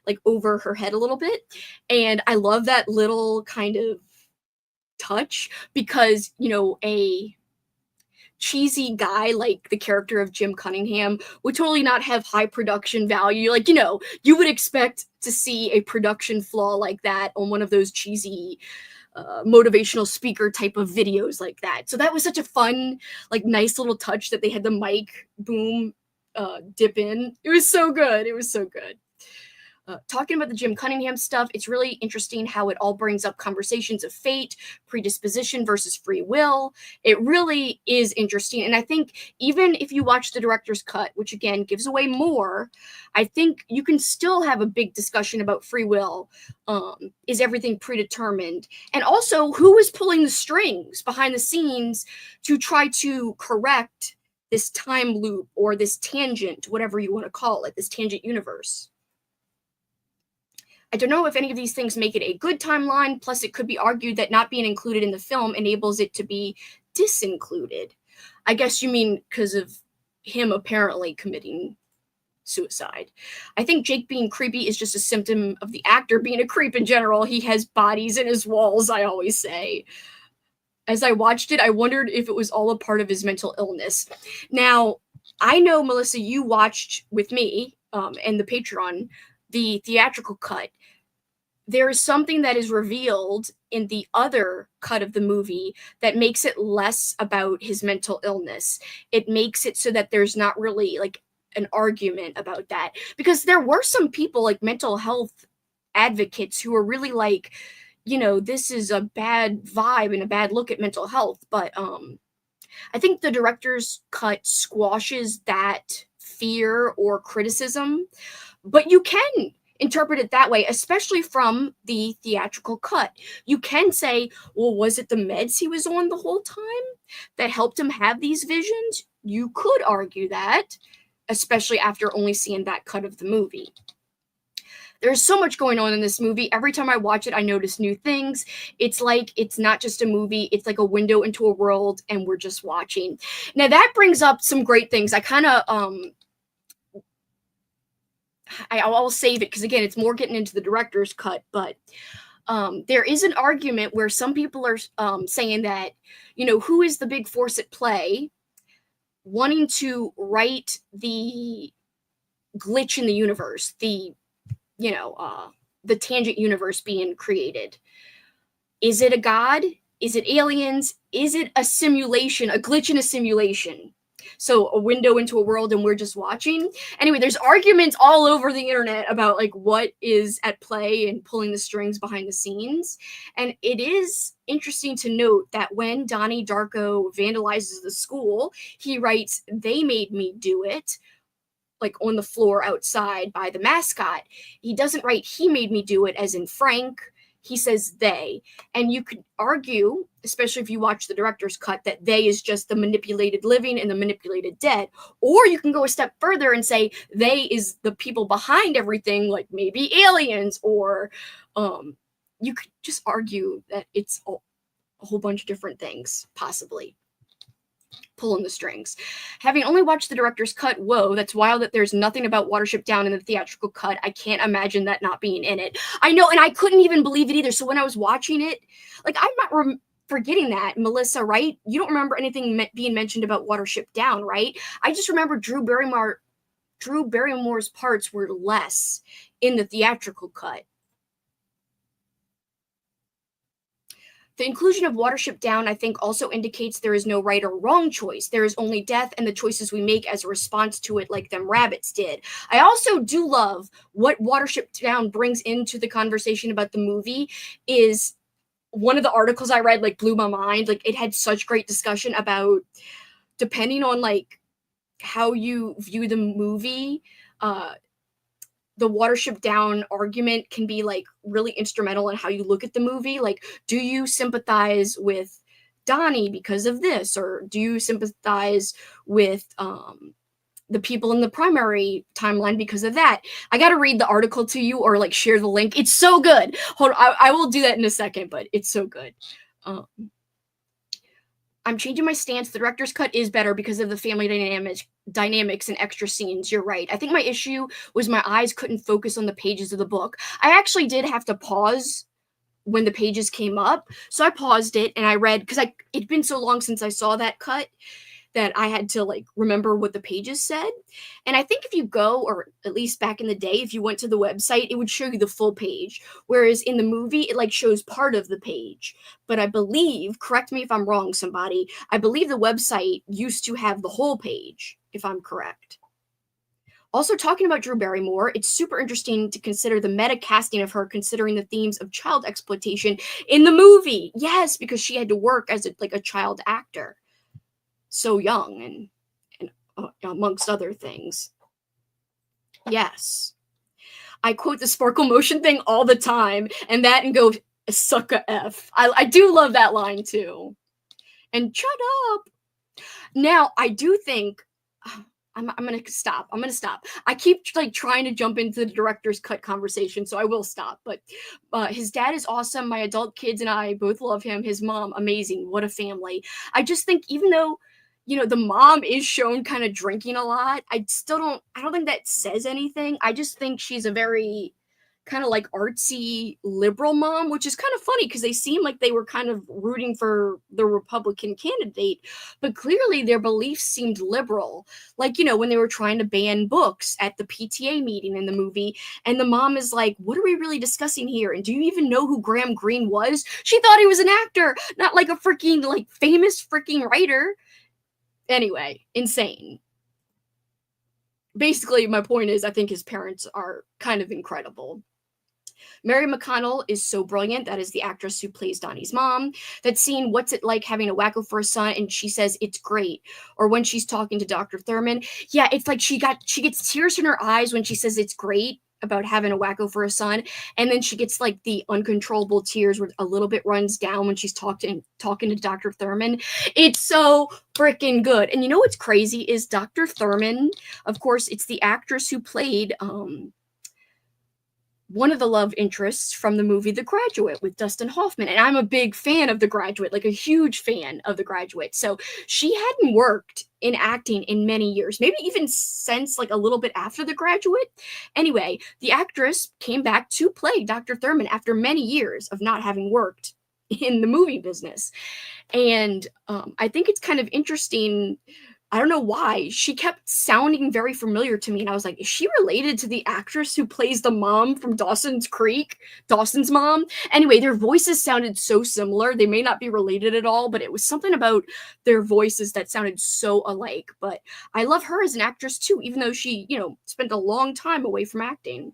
like over her head a little bit. And I love that little kind of touch because, you know, a cheesy guy like the character of Jim Cunningham would totally not have high production value. Like, you know, you would expect to see a production flaw like that on one of those cheesy motivational speaker type of videos like that. So that was such a fun, like nice little touch that they had the mic boom dip in. It was so good. It was so good. Talking about the Jim Cunningham stuff, it's really interesting how it all brings up conversations of fate, predisposition versus free will. It really is interesting. And I think even if you watch the director's cut, which again gives away more, I think you can still have a big discussion about free will. Is everything predetermined? And also, who is pulling the strings behind the scenes to try to correct this time loop or this tangent, whatever you want to call it, this tangent universe? I don't know if any of these things make it a good timeline, plus it could be argued that not being included in the film enables it to be disincluded. I guess you mean because of him apparently committing suicide. I think Jake being creepy is just a symptom of the actor being a creep in general. He has bodies in his walls, I always say. As I watched it, I wondered if it was all a part of his mental illness. Now, I know, Melissa, you watched with me and the Patreon the theatrical cut. There is something that is revealed in the other cut of the movie that makes it less about his mental illness. It makes it so that there's not really like an argument about that, because there were some people like mental health advocates who were really like, you know, this is a bad vibe and a bad look at mental health. But I think the director's cut squashes that fear or criticism, but you can interpret it that way, especially from the theatrical cut. You can say, well, was it the meds he was on the whole time that helped him have these visions? You could argue that, especially after only seeing that cut of the movie. There's so much going on in this movie. Every time I watch it, I notice new things. It's like it's not just a movie, it's like a window into a world, and we're just watching. Now, that brings up some great things. I kind of I'll save it because, again, it's more getting into the director's cut, but there is an argument where some people are saying that, you know, who is the big force at play wanting to write the glitch in the universe, the, you know, the tangent universe being created? Is it a god? Is it aliens? Is it a simulation, a glitch in a simulation? So a window into a world and we're just watching. Anyway, there's arguments all over the internet about like what is at play and pulling the strings behind the scenes. And it is interesting to note that when Donnie Darko vandalizes the school, he writes, "They made me do it," like on the floor outside by the mascot. He doesn't write, "He made me do it," as in Frank. He says they. And you could argue, especially if you watch the director's cut, that they is just the manipulated living and the manipulated dead. Or you can go a step further and say they is the people behind everything, like maybe aliens, or you could just argue that it's a whole bunch of different things, possibly pulling the strings. Having only watched the director's cut, whoa, that's wild that there's nothing about Watership Down in the theatrical cut. I can't imagine that not being in it. I know, and I couldn't even believe it either. So when I was watching it, like, I'm not forgetting that, Melissa, right? You don't remember anything being mentioned about Watership Down, right? I just remember Drew Barrymore's parts were less in the theatrical cut. The inclusion of Watership Down, I think, also indicates there is no right or wrong choice. There is only death and the choices we make as a response to it, like them rabbits did. I also do love what Watership Down brings into the conversation about the movie. Is one of the articles I read, like, blew my mind. Like, it had such great discussion about, depending on, like, how you view the movie, uh, the Watership Down argument can be like really instrumental in how you look at the movie. Like, do you sympathize with Donnie because of this, or do you sympathize with the people in the primary timeline because of that? I got to read the article to you or like share the link. It's so good. Hold on, I will do that in a second, but it's so good. Um, I'm changing my stance. The director's cut is better because of the family dynamics and extra scenes. You're right. I think my issue was my eyes couldn't focus on the pages of the book. I actually did have to pause when the pages came up. So I paused it and I read, because it'd been so long since I saw that cut that I had to like remember what the pages said. And I think if you go, or at least back in the day, if you went to the website, it would show you the full page. Whereas in the movie, it like shows part of the page. But I believe, correct me if I'm wrong, somebody, I believe the website used to have the whole page, if I'm correct. Also, talking about Drew Barrymore, it's super interesting to consider the meta casting of her, considering the themes of child exploitation in the movie. Yes, because she had to work as a child actor, so young, and amongst other things. Yes, I quote the sparkle motion thing all the time, and that and go sucka f. I do love that line too. And shut up. Now I do think. I'm gonna stop. I'm gonna stop. I keep like trying to jump into the director's cut conversation, so I will stop. But his dad is awesome. My adult kids and I both love him. His mom, amazing. What a family. I just think even though, the mom is shown kind of drinking a lot, I don't think that says anything. I just think she's a very kind of like artsy liberal mom, which is kind of funny because they seem like they were kind of rooting for the Republican candidate, but clearly their beliefs seemed liberal. Like, when they were trying to ban books at the PTA meeting in the movie, and the mom is like, what are we really discussing here? And do you even know who Graham Greene was? She thought he was an actor, not like a freaking like famous freaking writer. Anyway, insane. Basically, my point is I think his parents are kind of incredible. Mary McConnell is so brilliant. That is the actress who plays Donnie's mom. That scene, what's it like having a wacko for a son? And she says it's great. Or when she's talking to Dr. Thurman, yeah, it's like she gets tears in her eyes when she says it's great about having a wacko for a son, and then she gets like the uncontrollable tears where a little bit runs down when she's talking to Dr. Thurman. It's so freaking good. And you know what's crazy is Dr. Thurman, of course, it's the actress who played one of the love interests from the movie The Graduate with Dustin Hoffman. And I'm a big fan of The Graduate, like a huge fan of The Graduate. So she hadn't worked in acting in many years, maybe even since like a little bit after The Graduate. Anyway, the actress came back to play Dr. Thurman after many years of not having worked in the movie business. And I think it's kind of interesting. I don't know why. She kept sounding very familiar to me. And I was like, is she related to the actress who plays the mom from Dawson's Creek? Dawson's mom? Anyway, their voices sounded so similar. They may not be related at all, but it was something about their voices that sounded so alike. But I love her as an actress too, even though she, spent a long time away from acting.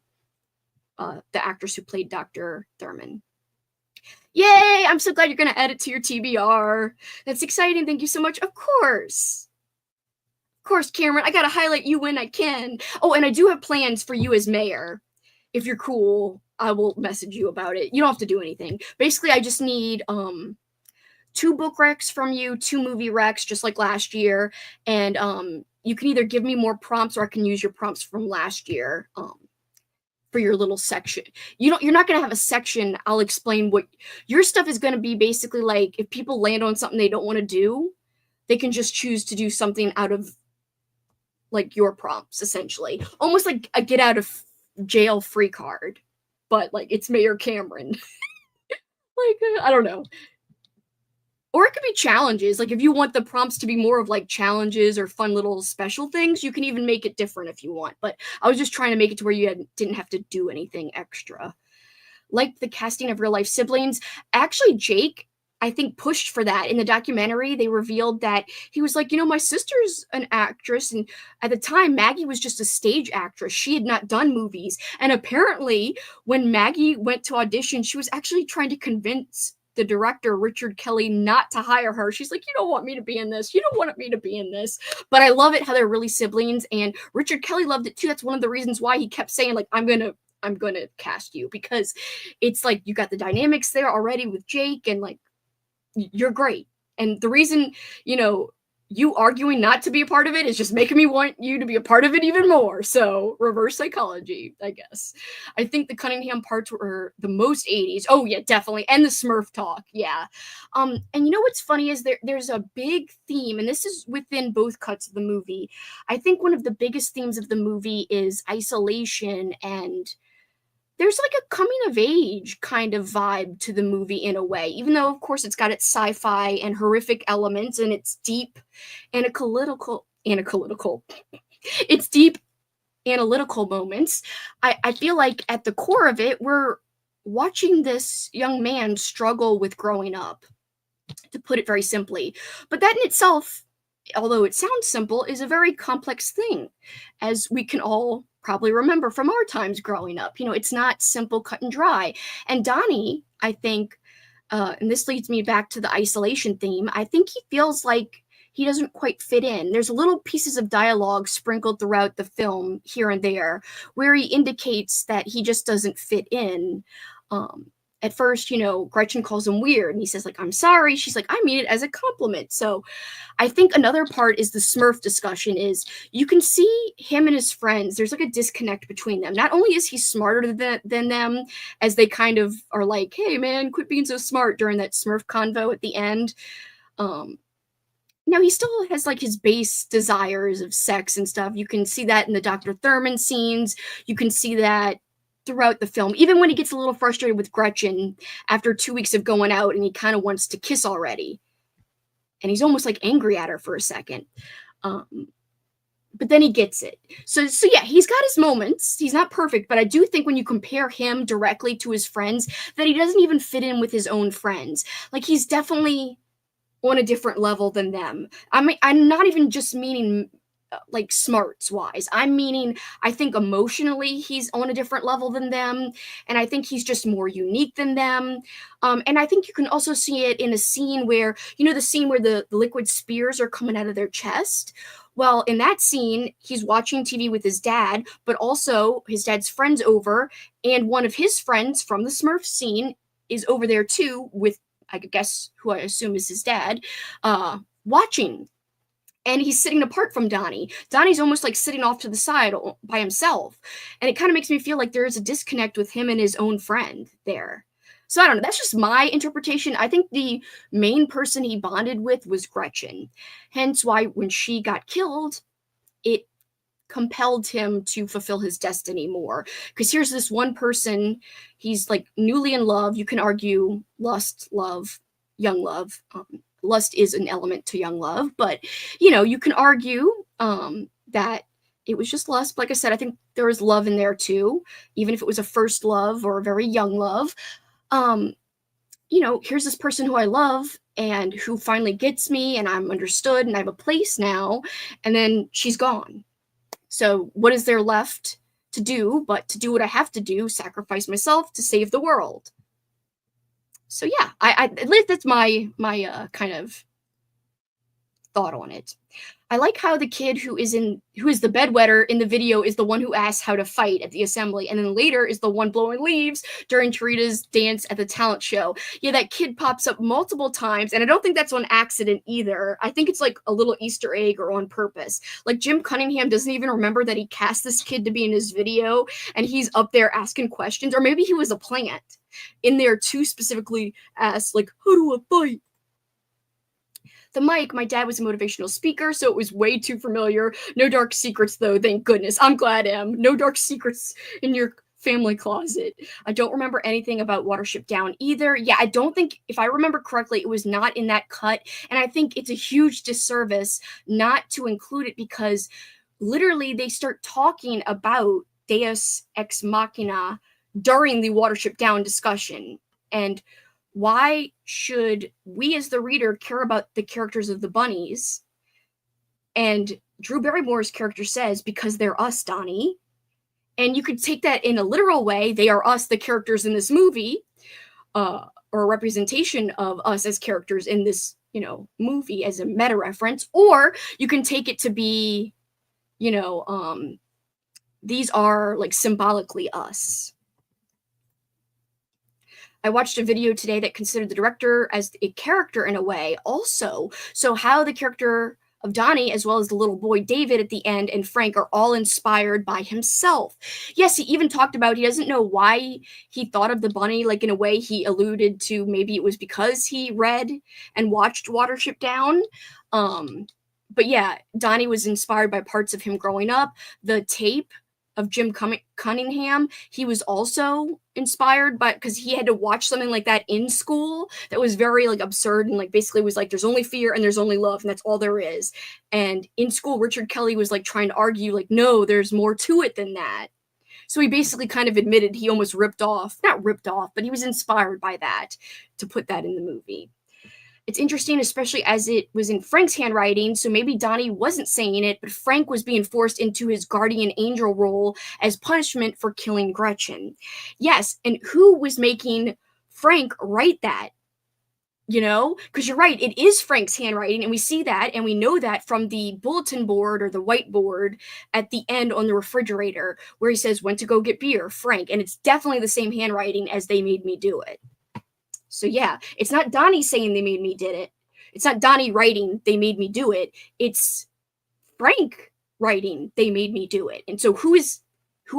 The actress who played Dr. Thurman. Yay! I'm so glad you're going to add it to your TBR. That's exciting. Thank you so much. Of course, Cameron, I gotta highlight you when I can. Oh, and I do have plans for you as mayor. If you're cool, I will message you about it. You don't have to do anything. Basically, I just need 2 book recs from you, 2 movie recs, just like last year. And you can either give me more prompts, or I can use your prompts from last year for your little section. You're not gonna have a section. I'll explain what your stuff is gonna be. Basically, like if people land on something they don't want to do, they can just choose to do something out of like your prompts, essentially. Almost like a get out of jail free card, but like it's Mayor Cameron. Like, I don't know. Or it could be challenges. Like if you want the prompts to be more of like challenges or fun little special things, you can even make it different if you want. But I was just trying to make it to where you didn't have to do anything extra. Like the casting of real life siblings. Actually, Jake, I think, pushed for that. In the documentary, they revealed that he was like, my sister's an actress. And at the time, Maggie was just a stage actress. She had not done movies. And apparently, when Maggie went to audition, she was actually trying to convince the director, Richard Kelly, not to hire her. She's like, you don't want me to be in this. You don't want me to be in this. But I love it how they're really siblings, and Richard Kelly loved it too. That's one of the reasons why he kept saying, like, I'm gonna cast you, because it's like you got the dynamics there already with Jake, and like you're great. And the reason, you arguing not to be a part of it is just making me want you to be a part of it even more. So reverse psychology, I guess. I think the Cunningham parts were the most 80s. Oh yeah, definitely. And the Smurf talk. Yeah. And you know what's funny is there's a big theme, and this is within both cuts of the movie. I think one of the biggest themes of the movie is isolation, and there's like a coming of age kind of vibe to the movie in a way, even though of course it's got its sci-fi and horrific elements, and it's deep analytical it's deep analytical moments. I feel like at the core of it, we're watching this young man struggle with growing up, to put it very simply. But that in itself, although it sounds simple, is a very complex thing, as we can all probably remember from our times growing up. It's not simple, cut and dry. And Donnie, I think, and this leads me back to the isolation theme, I think he feels like he doesn't quite fit in. There's little pieces of dialogue sprinkled throughout the film here and there where he indicates that he just doesn't fit in. At first, Gretchen calls him weird, and he says, like, I'm sorry. She's like, I mean it as a compliment. So I think another part is the Smurf discussion is you can see him and his friends. There's like a disconnect between them. Not only is he smarter than them, as they kind of are like, hey, man, quit being so smart during that Smurf convo at the end. Now, he still has like his base desires of sex and stuff. You can see that in the Dr. Thurman scenes. You can see that throughout the film, even when he gets a little frustrated with Gretchen after 2 weeks of going out, and he kind of wants to kiss already. And he's almost like angry at her for a second. But then he gets it. So yeah, he's got his moments. He's not perfect, but I do think when you compare him directly to his friends, that he doesn't even fit in with his own friends. Like, he's definitely on a different level than them. I mean, I'm not even just meaning like smarts wise. I'm meaning, I think emotionally he's on a different level than them, and I think he's just more unique than them. And I think you can also see it in a scene where, the scene where the liquid spears are coming out of their chest. Well, in that scene, he's watching TV with his dad, but also his dad's friend's over, and one of his friends from the Smurf scene is over there too, with, I guess, who I assume is his dad, watching. And he's sitting apart from Donnie. Donnie's almost like sitting off to the side by himself. And it kind of makes me feel like there is a disconnect with him and his own friend there. So I don't know. That's just my interpretation. I think the main person he bonded with was Gretchen. Hence why when she got killed, it compelled him to fulfill his destiny more. Because here's this one person, he's like newly in love. You can argue lust, love, young love. Lust is an element to young love, but you can argue that it was just lust. Like I said, I think there was love in there too, even if it was a first love or a very young love. Here's this person who I love and who finally gets me, and I'm understood and I have a place now, and then she's gone. So what is there left to do but to do what I have to do, sacrifice myself to save the world? So yeah, at least that's my kind of thought on it. I like how the kid who is the bedwetter in the video is the one who asks how to fight at the assembly, and then later is the one blowing leaves during Tarita's dance at the talent show. Yeah, that kid pops up multiple times, and I don't think that's on accident either. I think it's like a little Easter egg or on purpose. Like, Jim Cunningham doesn't even remember that he cast this kid to be in his video, and he's up there asking questions, or maybe he was a plant in there too, specifically asked, like, how do I fight? The mic, my dad was a motivational speaker, so it was way too familiar. No dark secrets, though, thank goodness. I'm glad, Em. No dark secrets in your family closet. I don't remember anything about Watership Down either. Yeah, I don't think, if I remember correctly, it was not in that cut, and I think it's a huge disservice not to include it, because literally they start talking about Deus Ex Machina during the Watership Down discussion, and why should we as the reader care about the characters of the bunnies? And Drew Barrymore's character says, because they're us, Donnie. And you could take that in a literal way. They are us, the characters in this movie. or a representation of us as characters in this, movie as a meta reference, or you can take it to be, you know, these are like symbolically us. I watched a video today that considered the director as a character in a way, also. So, how the character of Donnie, as well as the little boy David at the end, and Frank are all inspired by himself. Yes, he even talked about he doesn't know why he thought of the bunny. Like, in a way, he alluded to maybe it was because he read and watched Watership Down. But yeah, Donnie was inspired by parts of him growing up. The tape of Jim Cunningham, he was also inspired by, because he had to watch something like that in school that was very like absurd, and like basically was like there's only fear and there's only love and that's all there is. And in school Richard Kelly was like trying to argue like, no, there's more to it than that. So he basically kind of admitted he almost not ripped off, but he was inspired by that to put that in the movie. It's interesting, especially as it was in Frank's handwriting, so maybe Donnie wasn't saying it, but Frank was being forced into his guardian angel role as punishment for killing Gretchen. Yes, and who was making Frank write that? Because you're right, it is Frank's handwriting, and we see that, and we know that from the bulletin board or the whiteboard at the end on the refrigerator, where he says, "Went to go get beer, Frank," and it's definitely the same handwriting as "They made me do it." So yeah, it's not Donnie saying "they made me did it." It's not Donnie writing "they made me do it." It's Frank writing "they made me do it." And so who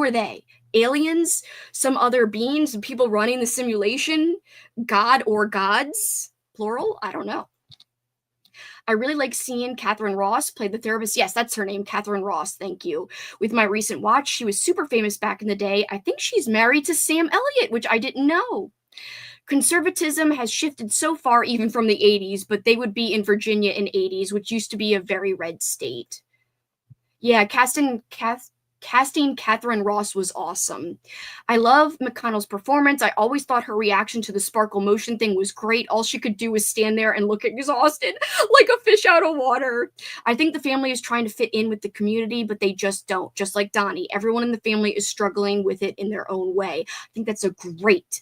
are they? Aliens? Some other beings? People running the simulation? God or gods? Plural? I don't know. I really like seeing Catherine Ross play the therapist. Yes, that's her name, Catherine Ross. Thank you. With my recent watch, she was super famous back in the day. I think she's married to Sam Elliott, which I didn't know. Conservatism has shifted so far even from the 80s, but they would be in Virginia in 80s, which used to be a very red state. Yeah, casting Catherine Ross was awesome. I love McConnell's performance. I always thought her reaction to the sparkle motion thing was great. All she could do was stand there and look exhausted, like a fish out of water. I think the family is trying to fit in with the community, but they just don't. Just like Donnie, everyone in the family is struggling with it in their own way. I think that's a great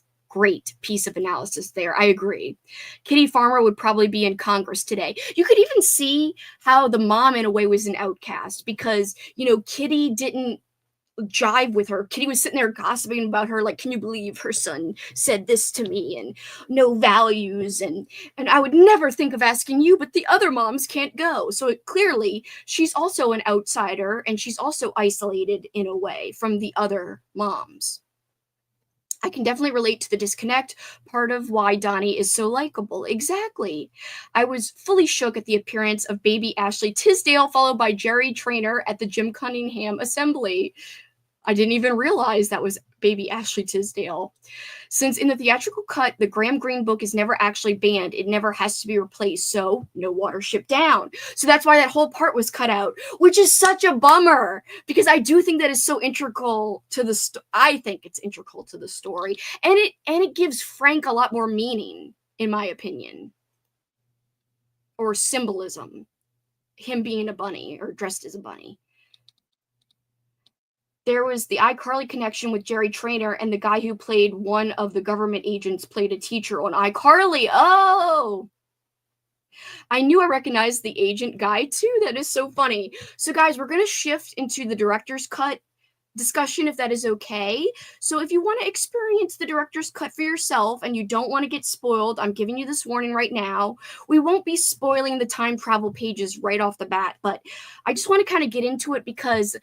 piece of analysis there. I agree. Kitty Farmer would probably be in Congress today. You could even see how the mom in a way was an outcast because, Kitty didn't jive with her. Kitty was sitting there gossiping about her, like, can you believe her son said this to me, and no values, and I would never think of asking you, but the other moms can't go. So clearly she's also an outsider, and she's also isolated in a way from the other moms. I can definitely relate to the disconnect, part of why Donnie is so likable. Exactly. I was fully shook at the appearance of baby Ashley Tisdale, followed by Jerry Traynor at the Jim Cunningham assembly. I didn't even realize that was baby Ashley Tisdale. Since in the theatrical cut, the Graham Greene book is never actually banned, it never has to be replaced, so no Watership Down. So that's why that whole part was cut out, which is such a bummer, because I do think that is so integral to the I think it's integral to the story, and it gives Frank a lot more meaning, in my opinion, or symbolism, him being a bunny or dressed as a bunny. There was the iCarly connection with Jerry Traynor, and the guy who played one of the government agents played a teacher on iCarly. Oh! I knew I recognized the agent guy too. That is so funny. So guys, we're going to shift into the director's cut discussion, if that is okay. So if you want to experience the director's cut for yourself and you don't want to get spoiled, I'm giving you this warning right now. We won't be spoiling the time travel pages right off the bat, but I just want to kind of get into it because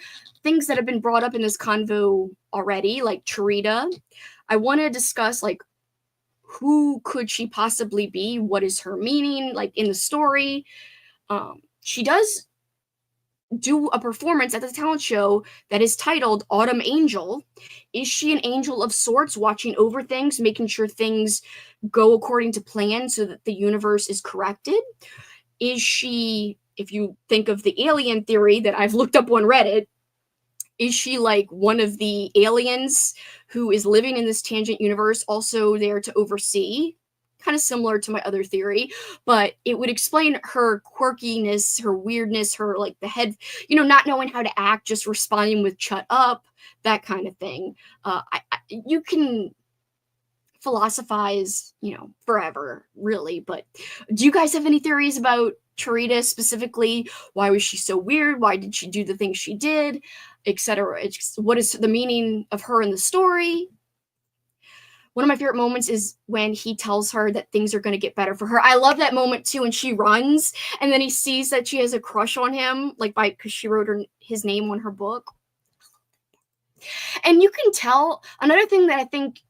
things that have been brought up in this convo already, like Charita, I want to discuss, like, who could she possibly be? What is her meaning, like, in the story? She does do a performance at the talent show that is titled Autumn Angel. Is she an angel of sorts, watching over things, making sure things go according to plan so that the universe is corrected? Is she, if you think of the alien theory that I've looked up on Reddit, is she like one of the aliens who is living in this tangent universe, also there to oversee? Kind of similar to my other theory, but it would explain her quirkiness, her weirdness, her, like, the head, not knowing how to act, just responding with "shut up," that kind of thing. You can philosophize, forever, really. But do you guys have any theories about Charita specifically? Why was she so weird? Why did she do the things she did, etc.? What is the meaning of her in the story? One of my favorite moments is when he tells her that things are going to get better for her. I love that moment too, when she runs and then he sees that she has a crush on him, like because she wrote his name on her book. And you can tell another thing that I think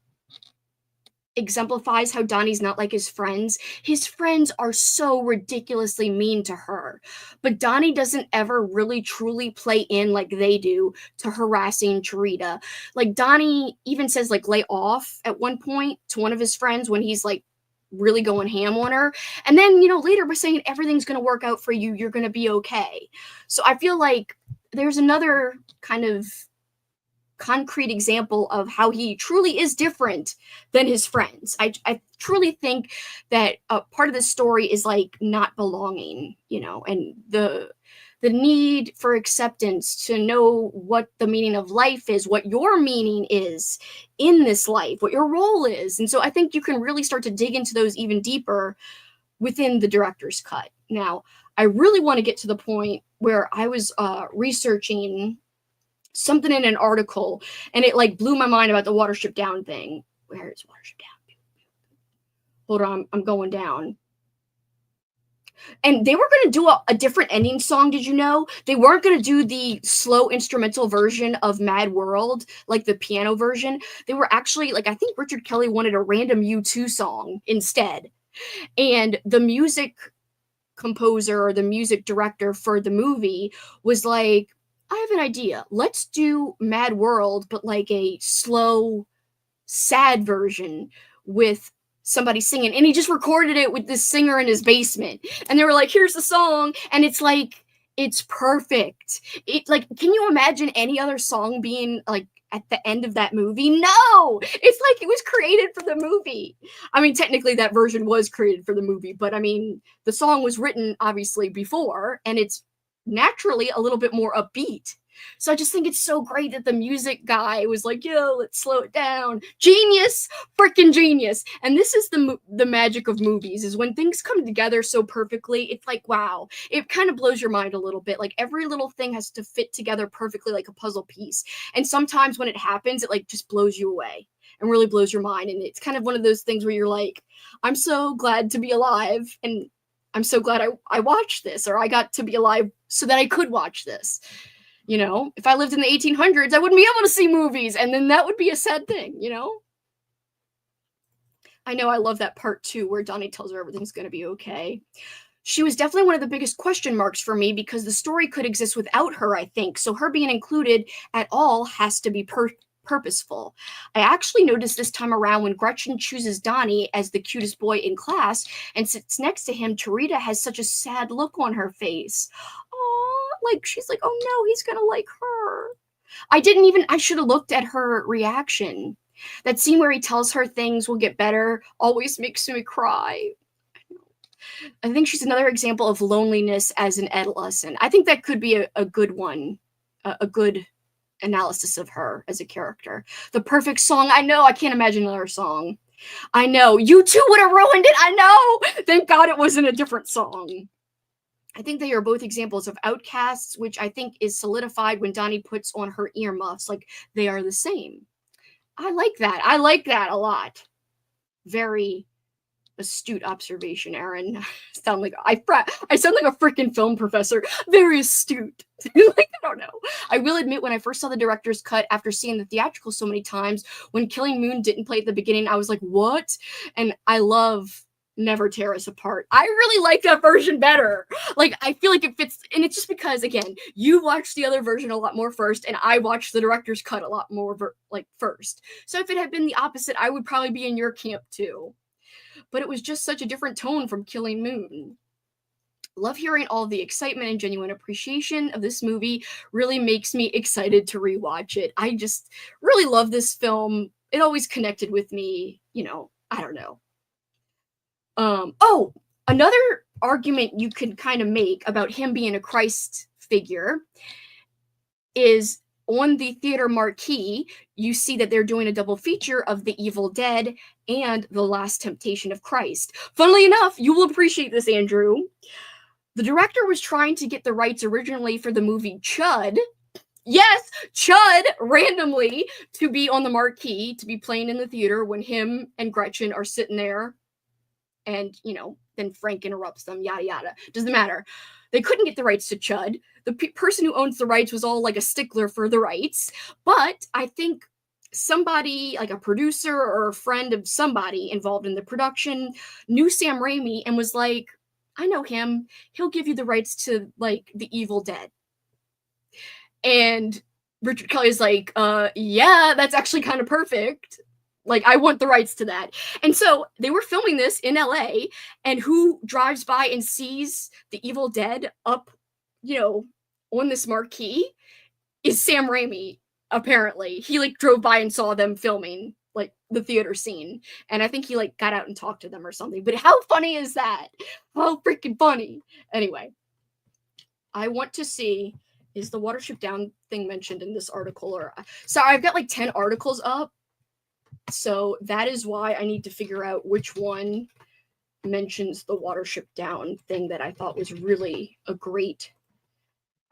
exemplifies how Donnie's not like his friends. His friends are so ridiculously mean to her, but Donnie doesn't ever really truly play in like they do to harassing Charita. Like Donnie even says like lay off at one point to one of his friends when he's like really going ham on her. And then, later by saying everything's going to work out for you, you're going to be okay. So I feel like there's another kind of concrete example of how he truly is different than his friends. I truly think that part of the story is like not belonging, and the need for acceptance, to know what the meaning of life is, what your meaning is in this life, what your role is. And so I think you can really start to dig into those even deeper within the director's cut. Now, I really want to get to the point where I was researching something in an article and it like blew my mind about the Watership Down thing. Where is Watership Down? Hold on, I'm going down. And they were going to do a different ending song. Did you know? They weren't going to do the slow instrumental version of Mad World, like the piano version. They were actually, like, I think Richard Kelly wanted a random U2 song instead. And the music composer or the music director for the movie was like, I have an idea. Let's do Mad World, but like a slow, sad version with somebody singing. And he just recorded it with this singer in his basement. And they were like, here's the song. And it's like, it's perfect. It like, can you imagine any other song being like at the end of that movie? No, it's like it was created for the movie. I mean, technically that version was created for the movie, but I mean, the song was written obviously before, and it's naturally a little bit more upbeat. So I just think it's so great that the music guy was like, yo, let's slow it down. Genius, freaking genius. And this is the magic of movies, is when things come together so perfectly, it's like, wow, it kind of blows your mind a little bit. Like every little thing has to fit together perfectly like a puzzle piece. And sometimes when it happens, it like just blows you away and really blows your mind. And it's kind of one of those things where you're like, I'm so glad to be alive, and I'm so glad I watched this, or I got to be alive so that I could watch this. If I lived in the 1800s, I wouldn't be able to see movies, and then that would be a sad thing, I know I love that part too, where Donnie tells her everything's going to be okay. She was definitely one of the biggest question marks for me because the story could exist without her, I think. So her being included at all has to be purposeful. I actually noticed this time around when Gretchen chooses Donnie as the cutest boy in class and sits next to him, Charita has such a sad look on her face. Oh, like she's like, oh no, he's gonna like her. I should have looked at her reaction. That scene where he tells her things will get better always makes me cry. I think she's another example of loneliness as an adolescent. I think that could be a good one, a good analysis of her as a character. The perfect song. I know. I can't imagine another song. I know. U2 would have ruined it. I know. Thank God it wasn't a different song. I think they are both examples of outcasts, which I think is solidified when Donnie puts on her earmuffs. Like, they are the same. I like that. I like that a lot. Very astute observation, Aaron. I sound like a freaking film professor. Very astute. Like, I don't know. I will admit, when I first saw the director's cut after seeing the theatrical so many times, when Killing Moon didn't play at the beginning, I was like, what? And I love Never Tear Us Apart. I really like that version better. Like, I feel like it fits, and it's just because, again, you watched the other version a lot more first, and I watched the director's cut a lot more first. So if it had been the opposite, I would probably be in your camp too. But it was just such a different tone from Killing Moon. Love hearing all the excitement and genuine appreciation of this movie. Really makes me excited to rewatch it. I just really love this film. It always connected with me, I don't know. Another argument you could kind of make about him being a Christ figure is on the theater marquee, you see that they're doing a double feature of The Evil Dead and The Last Temptation of Christ. Funnily enough, you will appreciate this, Andrew. The director was trying to get the rights originally for the movie Chud. Yes, Chud, randomly, to be on the marquee, to be playing in the theater when him and Gretchen are sitting there, and, then Frank interrupts them, yada yada. Doesn't matter. They couldn't get the rights to Chud. The person who owns the rights was all like a stickler for the rights, but I think somebody, like a producer or a friend of somebody involved in the production, knew Sam Raimi and was like, I know him. He'll give you the rights to, like, The Evil Dead. And Richard Kelly's like, yeah, that's actually kind of perfect. Like, I want the rights to that. And so they were filming this in LA, and who drives by and sees The Evil Dead up, on this marquee is Sam Raimi, apparently. He, like, drove by and saw them filming, like, the theater scene. And I think he, like, got out and talked to them or something. But how funny is that? How freaking funny. Anyway, I want to see, is the Watership Down thing mentioned in this article? So I've got like 10 articles up. So that is why I need to figure out which one mentions the Watership Down thing that I thought was really a great.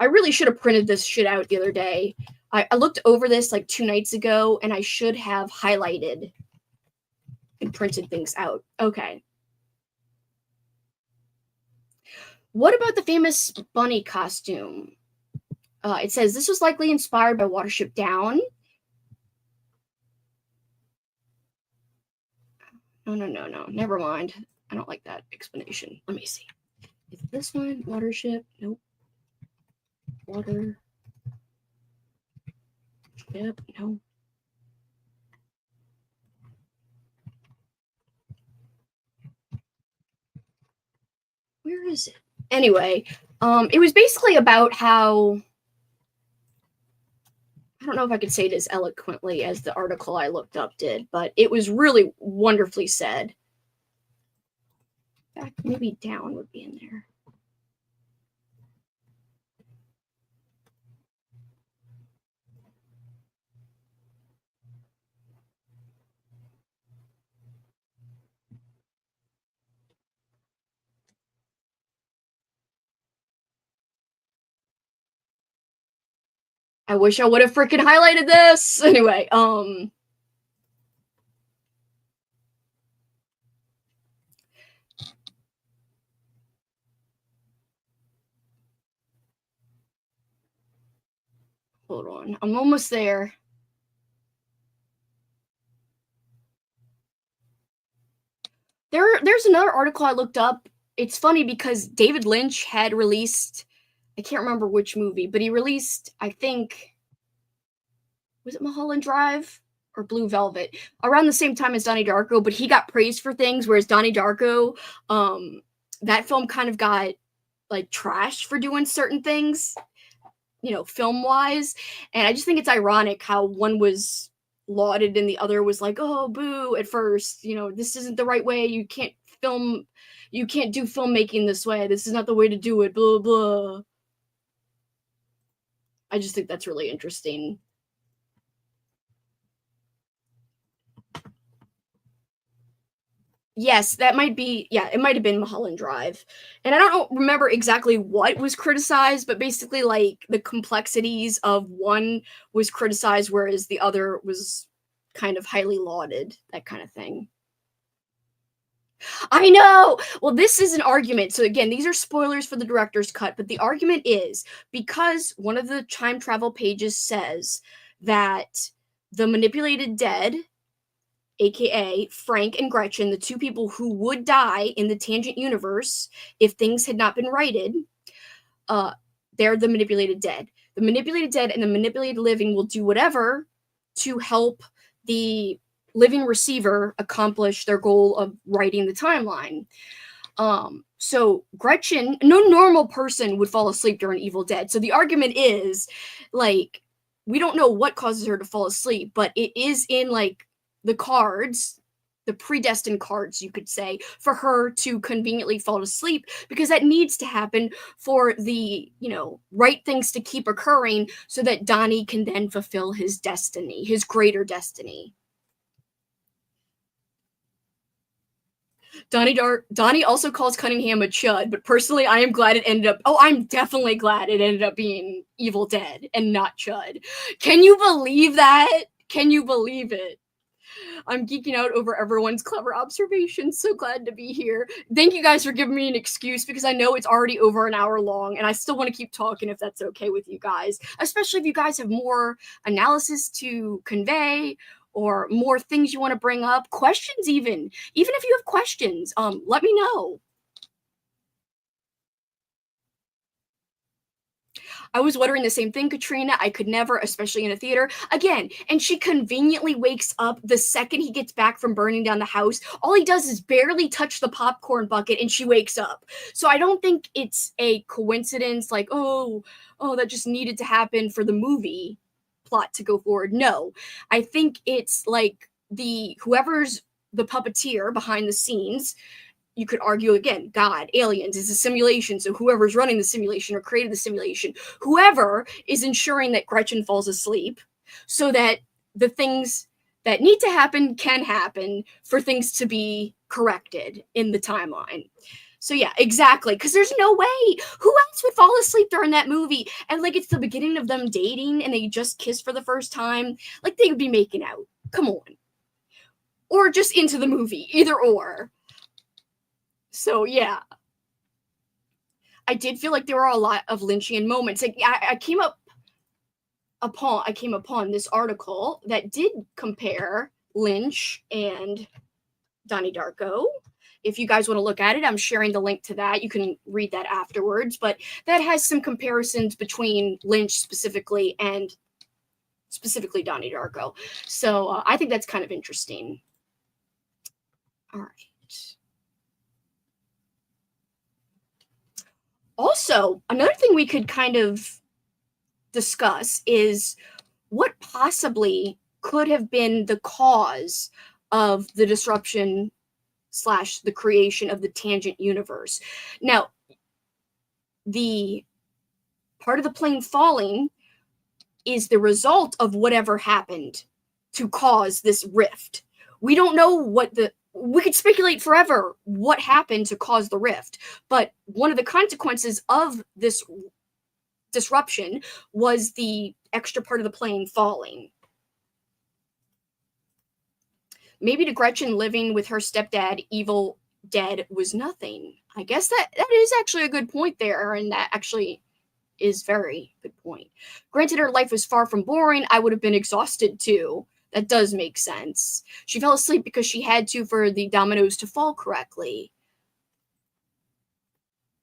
I really should have printed this shit out the other day. I looked over this like 2 nights ago, and I should have highlighted and printed things out. Okay. What about the famous bunny costume? It says this was likely inspired by Watership Down. No. Never mind. I don't like that explanation. Let me see. Is this one Watership? Nope. Watership? No. Where is it? Anyway, it was basically about how, I don't know if I could say it as eloquently as the article I looked up did, but it was really wonderfully said. In fact, maybe down would be in there. I wish I would have freaking highlighted this. Anyway, hold on. I'm almost there. There's another article I looked up. It's funny because David Lynch had released, I can't remember which movie, but he released, I think, was it Mulholland Drive or Blue Velvet? Around the same time as Donnie Darko, but he got praised for things, whereas Donnie Darko, that film kind of got, like, trashed for doing certain things, film-wise. And I just think it's ironic how one was lauded and the other was like, oh, boo, at first. This isn't the right way. You can't do filmmaking this way. This is not the way to do it, blah, blah. I just think that's really interesting. Yes, that might be, it might have been Mulholland Drive. And I don't remember exactly what was criticized, but basically, like, the complexities of one was criticized, whereas the other was kind of highly lauded, that kind of thing. I know! Well, this is an argument. So again, these are spoilers for the director's cut, but the argument is because one of the time travel pages says that the manipulated dead, aka Frank and Gretchen, the two people who would die in the tangent universe if things had not been righted, they're the manipulated dead. The manipulated dead and the manipulated living will do whatever to help the living receiver accomplish their goal of righting the timeline. So Gretchen, no normal person would fall asleep during Evil Dead. So the argument is, like, we don't know what causes her to fall asleep, but it is in, like, the cards the predestined cards, you could say, for her to conveniently fall asleep, because that needs to happen for the, right things to keep occurring so that Donnie can then fulfill his destiny, his greater destiny. Donnie also calls Cunningham a chud, but personally, I am glad it ended up. Oh, I'm definitely glad it ended up being Evil Dead and not Chud. Can you believe that? Can you believe it? I'm geeking out over everyone's clever observations. So glad to be here. Thank you guys for giving me an excuse, because I know it's already over an hour long and I still want to keep talking if that's okay with you guys, especially if you guys have more analysis to convey or more things you want to bring up, questions even if you have questions, let me know. I was wondering the same thing, Katrina. I could never, especially in a theater. Again, and she conveniently wakes up the second he gets back from burning down the house. All he does is barely touch the popcorn bucket and she wakes up. So I don't think it's a coincidence like, oh, that just needed to happen for the movie plot to go forward. No. I think it's like whoever's the puppeteer behind the scenes, you could argue again, God, aliens, is a simulation. So whoever's running the simulation or created the simulation, whoever is ensuring that Gretchen falls asleep so that the things that need to happen can happen for things to be corrected in the timeline. So yeah, exactly. Because there's no way. Who else would fall asleep during that movie? And like it's the beginning of them dating and they just kiss for the first time. Like they would be making out. Come on. Or just into the movie. Either or. So yeah. I did feel like there were a lot of Lynchian moments. Like I came upon this article that did compare Lynch and Donnie Darko. If you guys want to look at it, I'm sharing the link to that. You can read that afterwards. But that has some comparisons between Lynch specifically and specifically Donnie Darko. So I think that's kind of interesting. All right. Also, another thing we could kind of discuss is what possibly could have been the cause of the disruption slash the creation of the tangent universe. Now, the part of the plane falling is the result of whatever happened to cause this rift. We don't know we could speculate forever what happened to cause the rift, but one of the consequences of this disruption was the extra part of the plane falling. Maybe to Gretchen, living with her stepdad, evil dead, was nothing. I guess that is actually a good point there, and that actually is very good point. Granted, her life was far from boring. I would have been exhausted too. That does make sense. She fell asleep because she had to for the dominoes to fall correctly.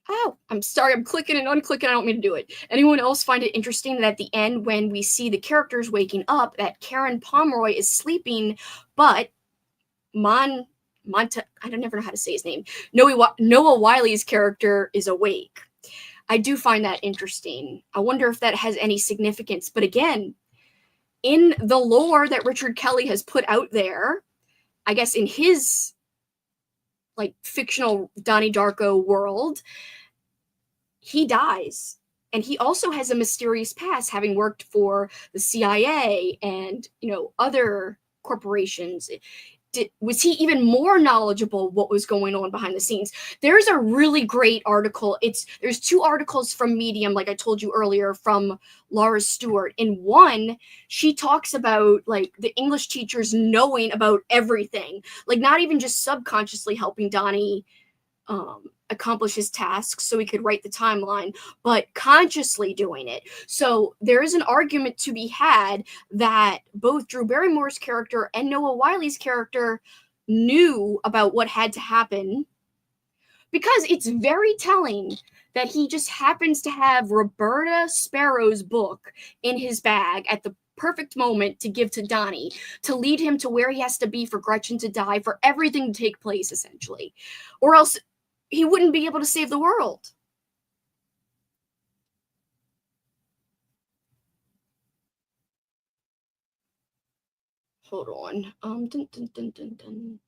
Oh, I'm sorry, I'm clicking and unclicking. I don't mean to do it. Anyone else find it interesting that at the end, when we see the characters waking up, that Karen Pomeroy is sleeping, but I don't never know how to say his name. Noah Wiley's character is awake. I do find that interesting. I wonder if that has any significance. But again, in the lore that Richard Kelly has put out there, I guess in his like fictional Donnie Darko world, he dies. And he also has a mysterious past, having worked for the CIA and, other corporations. Was he even more knowledgeable what was going on behind the scenes? There's a really great article. There's two articles from Medium, like I told you earlier, from Laura Stewart. In one, she talks about like the English teachers knowing about everything, like not even just subconsciously helping Donnie accomplish his tasks so he could write the timeline, but consciously doing it. So there is an argument to be had that both Drew Barrymore's character and Noah Wiley's character knew about what had to happen, because it's very telling that he just happens to have Roberta Sparrow's book in his bag at the perfect moment to give to Donnie, to lead him to where he has to be for Gretchen to die, for everything to take place, essentially. Or else he wouldn't be able to save the world. Hold on. Dun, dun, dun, dun, dun.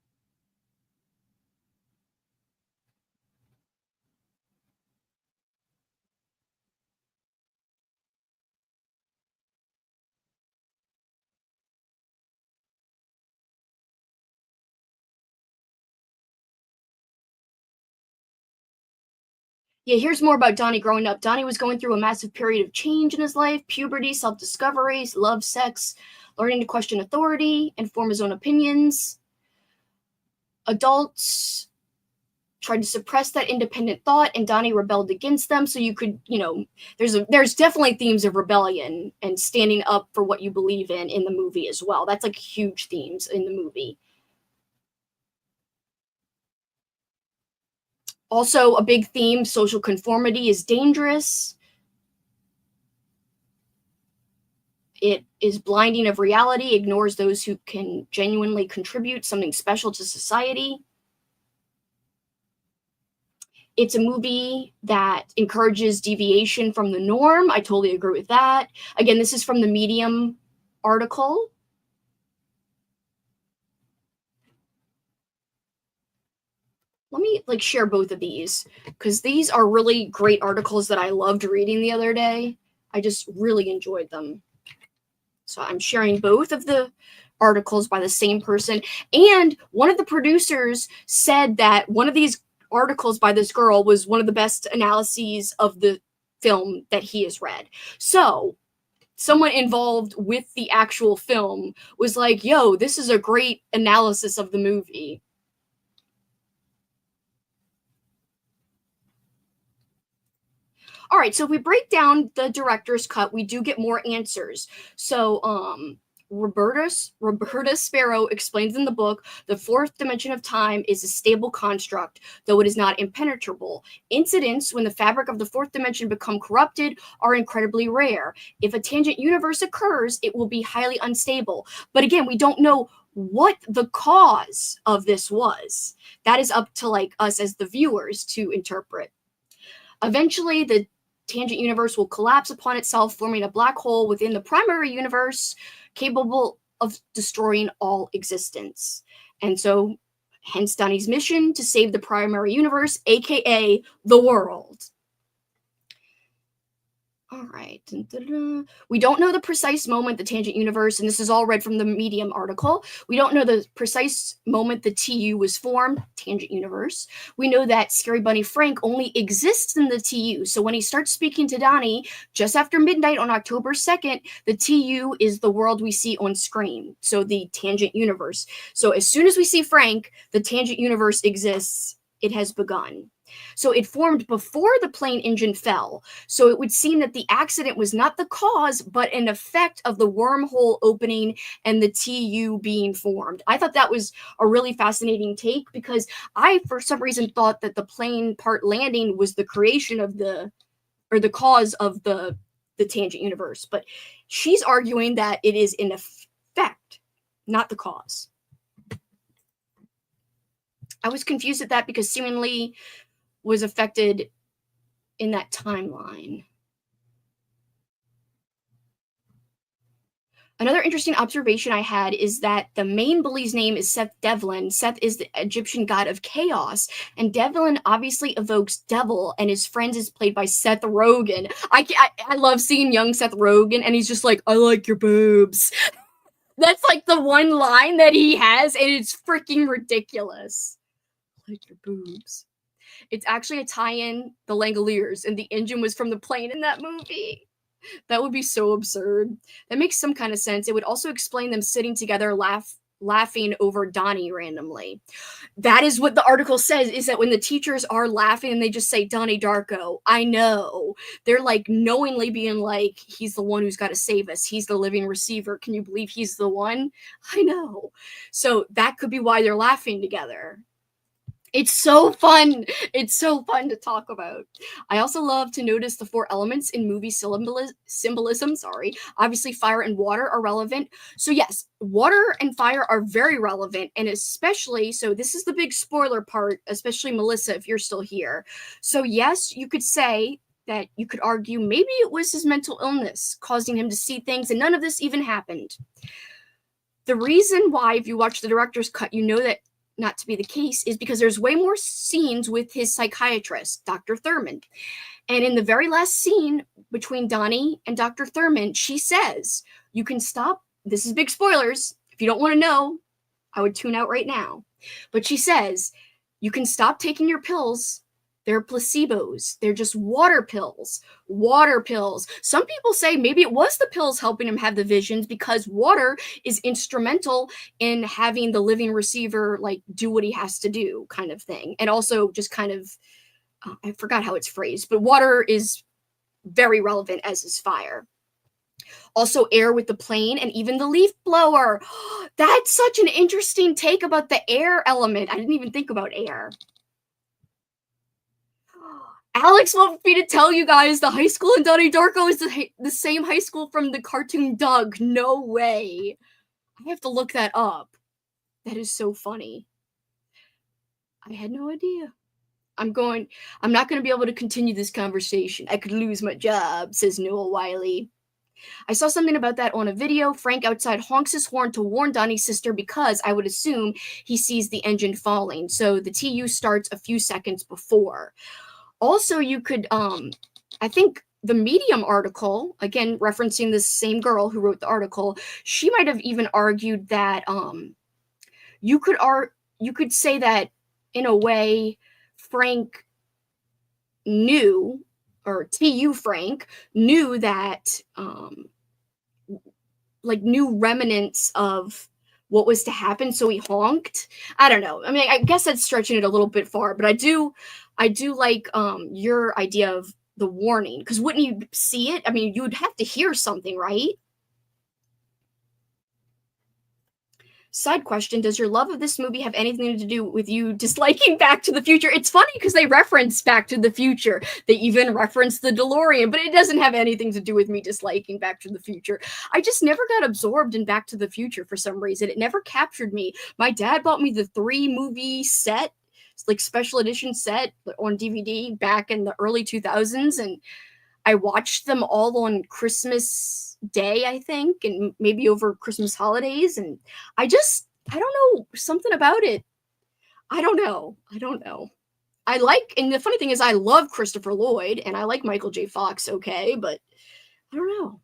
Yeah, here's more about Donnie growing up. Donnie was going through a massive period of change in his life: puberty, self discovery, love, sex, learning to question authority and form his own opinions. Adults tried to suppress that independent thought, and Donnie rebelled against them. So you could, there's definitely themes of rebellion and standing up for what you believe in the movie as well. That's like huge themes in the movie. Also, a big theme: social conformity is dangerous. It is blinding of reality, ignores those who can genuinely contribute something special to society. It's a movie that encourages deviation from the norm. I totally agree with that. Again, this is from the Medium article. Let me like share both of these because these are really great articles that I loved reading the other day. I just really enjoyed them. So I'm sharing both of the articles by the same person. And one of the producers said that one of these articles by this girl was one of the best analyses of the film that he has read. So someone involved with the actual film was like, yo, this is a great analysis of the movie. All right, so if we break down the director's cut, we do get more answers. So, Roberta Sparrow explains in the book the fourth dimension of time is a stable construct, though it is not impenetrable. Incidents when the fabric of the fourth dimension become corrupted are incredibly rare. If a tangent universe occurs, it will be highly unstable. But again, we don't know what the cause of this was. That is up to like us as the viewers to interpret. Eventually, the tangent universe will collapse upon itself, forming a black hole within the primary universe, capable of destroying all existence. And so, hence Donnie's mission to save the primary universe, aka the world. All right. Dun, dun, dun. We don't know the precise moment the tangent universe, and this is all read from the Medium article. We don't know the precise moment the TU was formed, tangent universe. We know that Scary Bunny Frank only exists in the TU. So when he starts speaking to Donnie just after midnight on October 2nd, the TU is the world we see on screen. So the tangent universe. So as soon as we see Frank, the tangent universe exists. It has begun. So it formed before the plane engine fell. So it would seem that the accident was not the cause, but an effect of the wormhole opening and the TU being formed. I thought that was a really fascinating take because I, for some reason, thought that the plane part landing was the creation of the cause of the tangent universe. But she's arguing that it is an effect, not the cause. I was confused at that because seemingly was affected in that timeline. Another interesting observation I had is that the main bully's name is Seth Devlin. Seth is the Egyptian god of chaos, and Devlin obviously evokes devil, and his friend is played by Seth Rogen. I love seeing young Seth Rogen, and he's just like, I like your boobs. That's like the one line that he has, and it's freaking ridiculous. I like your boobs. It's actually a tie-in, The Langoliers, and the engine was from the plane in that movie. That would be so absurd. That makes some kind of sense. It would also explain them sitting together laughing over Donnie randomly. That is what the article says, is that when the teachers are laughing and they just say Donnie Darko, I know. They're like knowingly being like, he's the one who's got to save us. He's the living receiver. Can you believe he's the one? I know. So that could be why they're laughing together. It's so fun. It's so fun to talk about. I also love to notice the four elements in movie symbolism. Sorry. Obviously, fire and water are relevant. So, yes, water and fire are very relevant. And especially, so this is the big spoiler part, especially Melissa, if you're still here. So, yes, you could say that you could argue maybe it was his mental illness causing him to see things, and none of this even happened. The reason why, if you watch the director's cut, you know that not to be the case is because there's way more scenes with his psychiatrist, Dr. Thurman. And in the very last scene between Donnie and Dr. Thurman, she says, you can stop. This is big spoilers. If you don't want to know, I would tune out right now. But she says, you can stop taking your pills They're placebos. They're just water pills. Water pills. Some people say maybe it was the pills helping him have the visions because water is instrumental in having the living receiver like do what he has to do, kind of thing. And also just kind of I forgot how it's phrased, but water is very relevant as is fire. Also air with the plane and even the leaf blower. That's such an interesting take about the air element. I didn't even think about air. Alex wants me to tell you guys the high school in Donnie Darko is the same high school from the cartoon Doug. No way. I have to look that up. That is so funny. I had no idea. I'm not going to be able to continue this conversation. I could lose my job, says Noah Wiley. I saw something about that on a video. Frank outside honks his horn to warn Donnie's sister because I would assume he sees the engine falling. So the TU starts a few seconds before. Also, you could, I think the Medium article, again, referencing this same girl who wrote the article, she might have even argued that you could say that in a way Frank knew, or TU Frank knew that, like new remnants of what was to happen, so he honked. I don't know. I mean, I guess that's stretching it a little bit far, but I do like your idea of the warning, because wouldn't you see it? I mean, you would have to hear something, right? Side question, does your love of this movie have anything to do with you disliking Back to the Future? It's funny because they reference Back to the Future. They even reference the DeLorean, but it doesn't have anything to do with me disliking Back to the Future. I just never got absorbed in Back to the Future for some reason. It never captured me. My dad bought me the 3-movie set, like special edition set on DVD back in the early 2000s, and I watched them all on Christmas Day, I think, and maybe over Christmas holidays. And I don't know, something about it. I don't know. And the funny thing is, I love Christopher Lloyd and I like Michael J. Fox, okay, but I don't know.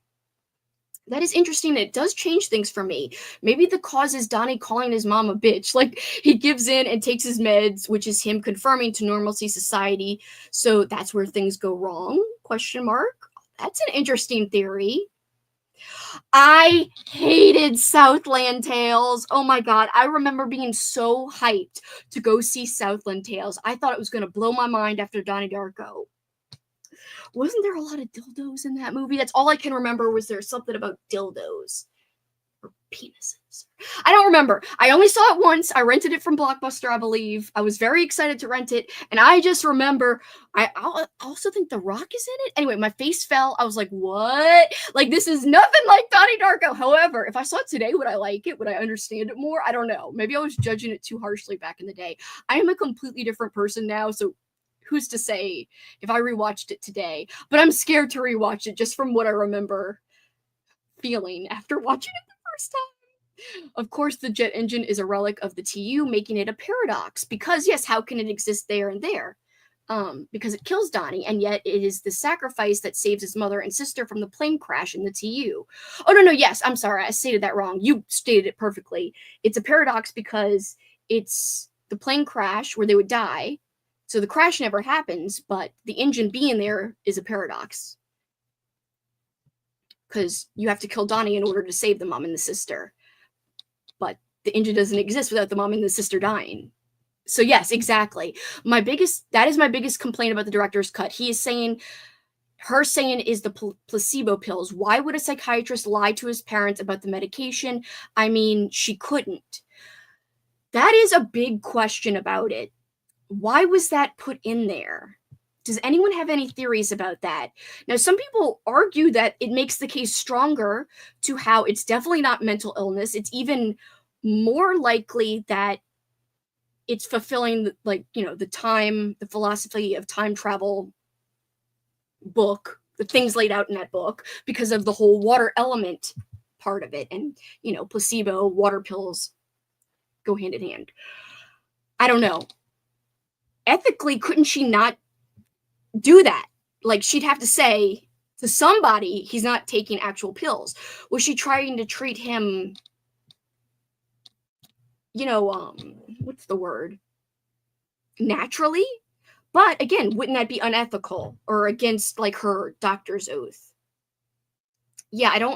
That is interesting. It does change things for me. Maybe the cause is Donnie calling his mom a bitch. Like, he gives in and takes his meds, which is him conforming to normalcy society. So that's where things go wrong? Question mark. That's an interesting theory. I hated Southland Tales. Oh my god. I remember being so hyped to go see Southland Tales. I thought it was going to blow my mind after Donnie Darko. Wasn't there a lot of dildos in that movie? That's all I can remember. Was there something about dildos or penises? I don't remember. I only saw it once. I rented it from Blockbuster, I believe. I was very excited to rent it, and I just remember I also think The Rock is in it. Anyway, my face fell. I was like, what? Like, this is nothing like Donnie Darko. However, if I saw it today, would I like it? Would I understand it more? I don't know. Maybe I was judging it too harshly back in the day. I am a completely different person now, so who's to say if I rewatched it today? But I'm scared to rewatch it just from what I remember feeling after watching it the first time. Of course, the jet engine is a relic of the TU, making it a paradox. Because, yes, how can it exist there and there? Because it kills Donnie, and yet it is the sacrifice that saves his mother and sister from the plane crash in the TU. Oh, no, yes, I'm sorry, I stated that wrong. You stated it perfectly. It's a paradox because it's the plane crash where they would die, so the crash never happens, but the engine being there is a paradox. Because you have to kill Donnie in order to save the mom and the sister. But the engine doesn't exist without the mom and the sister dying. So yes, exactly. That is my biggest complaint about the director's cut. He is saying, her saying is the placebo pills. Why would a psychiatrist lie to his parents about the medication? I mean, she couldn't. That is a big question about it. Why was that put in there? Does anyone have any theories about that? Now, some people argue that it makes the case stronger to how it's definitely not mental illness. It's even more likely that it's fulfilling, like, the philosophy of time travel book, the things laid out in that book, because of the whole water element part of it. And, placebo, water pills go hand in hand. I don't know. Ethically, couldn't she not do that? Like, she'd have to say to somebody he's not taking actual pills. Was she trying to treat him, what's the word? Naturally? But again, wouldn't that be unethical or against like her doctor's oath? Yeah,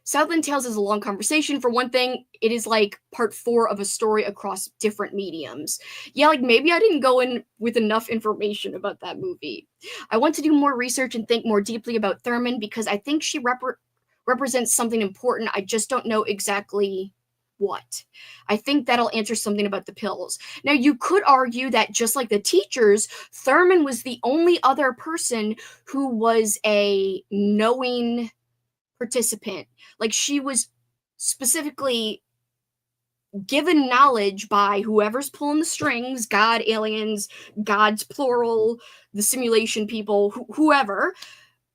Southland Tales is a long conversation. For one thing, it is like part 4 of a story across different mediums. Yeah, like maybe I didn't go in with enough information about that movie. I want to do more research and think more deeply about Thurman because I think she represents something important. I just don't know exactly what. I think that'll answer something about the pills. Now, you could argue that just like the teachers, Thurman was the only other person who was a knowing participant. Like she was specifically given knowledge by whoever's pulling the strings, God, aliens, gods plural, the simulation people, whoever.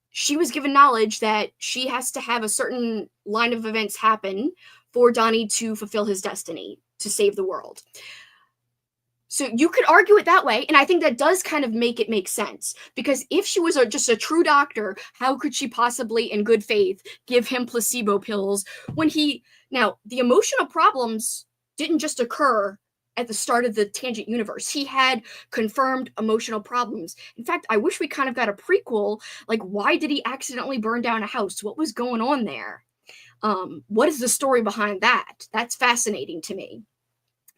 She was given knowledge that she has to have a certain line of events happen for Donnie to fulfill his destiny to save the world. So you could argue it that way, and I think that does kind of make it make sense. Because if she was just a true doctor, how could she possibly, in good faith, give him placebo pills when he... Now, the emotional problems didn't just occur at the start of the Tangent universe. He had confirmed emotional problems. In fact, I wish we kind of got a prequel, like why did he accidentally burn down a house? What was going on there? What is the story behind that? That's fascinating to me.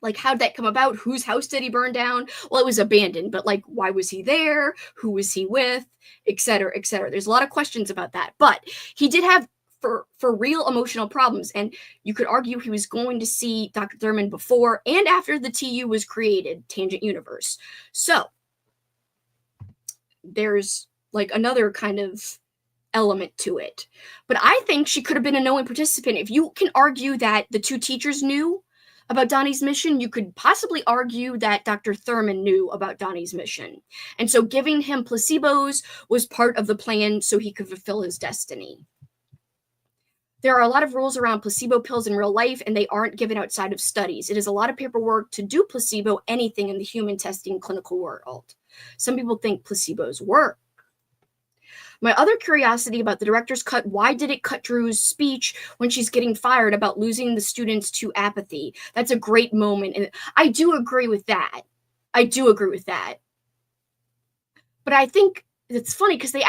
Like, how'd that come about? Whose house did he burn down? Well, it was abandoned, but like, why was he there? Who was he with? Et cetera, et cetera. There's a lot of questions about that. But he did have for real emotional problems. And you could argue he was going to see Dr. Thurman before and after the TU was created, Tangent Universe. So there's like another kind of element to it. But I think she could have been a knowing participant. If you can argue that the two teachers knew about Donnie's mission, you could possibly argue that Dr. Thurman knew about Donnie's mission. And so giving him placebos was part of the plan so he could fulfill his destiny. There are a lot of rules around placebo pills in real life, and they aren't given outside of studies. It is a lot of paperwork to do placebo anything in the human testing clinical world. Some people think placebos work. My other curiosity about the director's cut, why did it cut Drew's speech when she's getting fired about losing the students to apathy? That's a great moment. And I do agree with that. But I think it's funny because they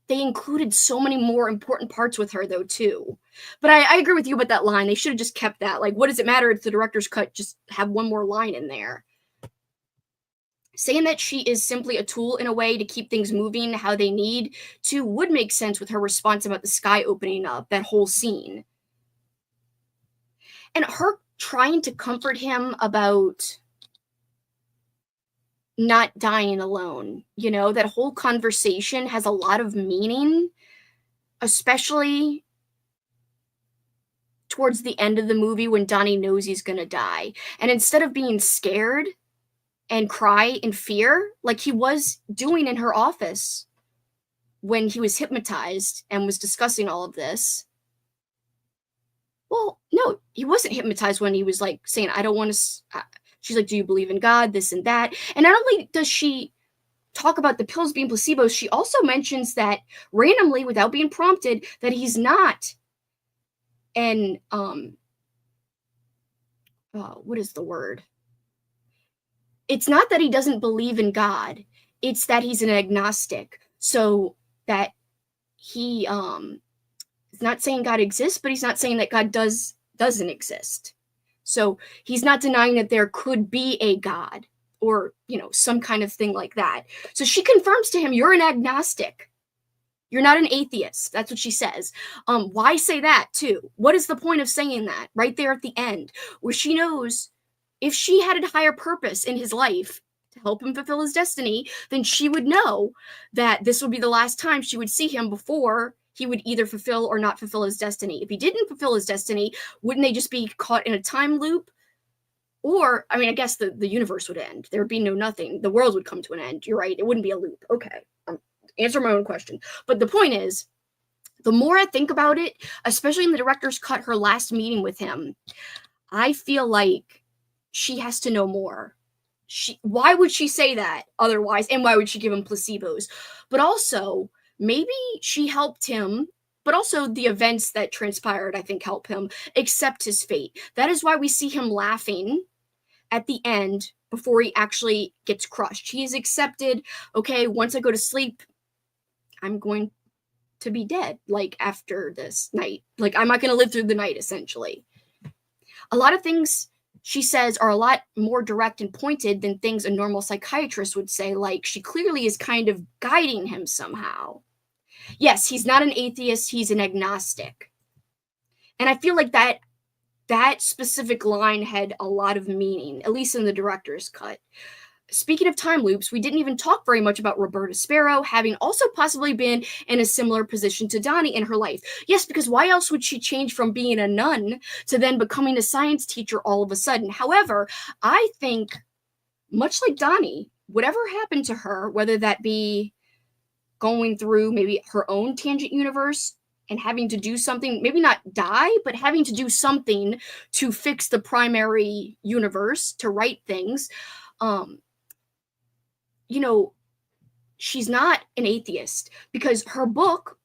included so many more important parts with her, though, too. But I agree with you about that line. They should have just kept that. Like, what does it matter if the director's cut just have one more line in there? Saying that she is simply a tool in a way to keep things moving how they need to would make sense with her response about the sky opening up, that whole scene. And her trying to comfort him about not dying alone. You know, that whole conversation has a lot of meaning, especially towards the end of the movie when Donnie knows he's going to die. And instead of being scared and cry in fear, like he was doing in her office when he was hypnotized and was discussing all of this. Well, no, he wasn't hypnotized when he was like saying, I don't want to... She's like, do you believe in God? This and that. And not only does she talk about the pills being placebos, she also mentions that randomly, without being prompted, that he's not an, what is the word? It's not that he doesn't believe in God. It's that he's an agnostic. So that he is not saying God exists, but he's not saying that God doesn't exist. So he's not denying that there could be a God or, you know, some kind of thing like that. So she confirms to him, you're an agnostic. You're not an atheist. That's what she says. Why say that too? What is the point of saying that right there at the end, where she knows if she had a higher purpose in his life to help him fulfill his destiny, then she would know that this would be the last time she would see him before he would either fulfill or not fulfill his destiny. If he didn't fulfill his destiny, wouldn't they just be caught in a time loop? Or, I mean, I guess the universe would end. There would be no nothing. The world would come to an end. You're right. It wouldn't be a loop. Okay. Answer my own question. But the point is, the more I think about it, especially in the director's cut, her last meeting with him, I feel like she has to know more. Why would she say that otherwise? And why would she give him placebos? But also, maybe she helped him, but also the events that transpired, I think, help him accept his fate. That is why we see him laughing at the end before he actually gets crushed. He's accepted, okay, once I go to sleep, I'm going to be dead, like, after this night. Like, I'm not going to live through the night, essentially. A lot of things she says are a lot more direct and pointed than things a normal psychiatrist would say. Like, she clearly is kind of guiding him somehow. Yes, he's not an atheist, he's an agnostic. And I feel like that specific line had a lot of meaning, at least in the director's cut. Speaking of time loops, we didn't even talk very much about Roberta Sparrow having also possibly been in a similar position to Donnie in her life. Yes, because why else would she change from being a nun to then becoming a science teacher all of a sudden? However, I think, much like Donnie, whatever happened to her, whether that be going through maybe her own tangent universe and having to do something, maybe not die, but having to do something to fix the primary universe, to right things, you know, she's not an atheist, because her book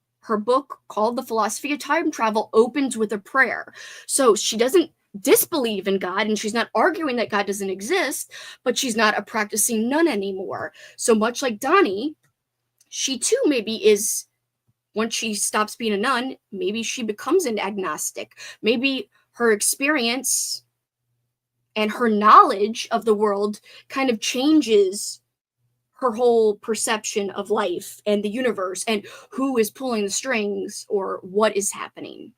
called The Philosophy of Time Travel opens with a prayer. So she doesn't disbelieve in God, and she's not arguing that God doesn't exist, but she's not a practicing nun anymore. So much like Donnie, she too maybe is, once she stops being a nun, maybe she becomes an agnostic. Maybe her experience and her knowledge of the world kind of changes her whole perception of life and the universe and who is pulling the strings or what is happening.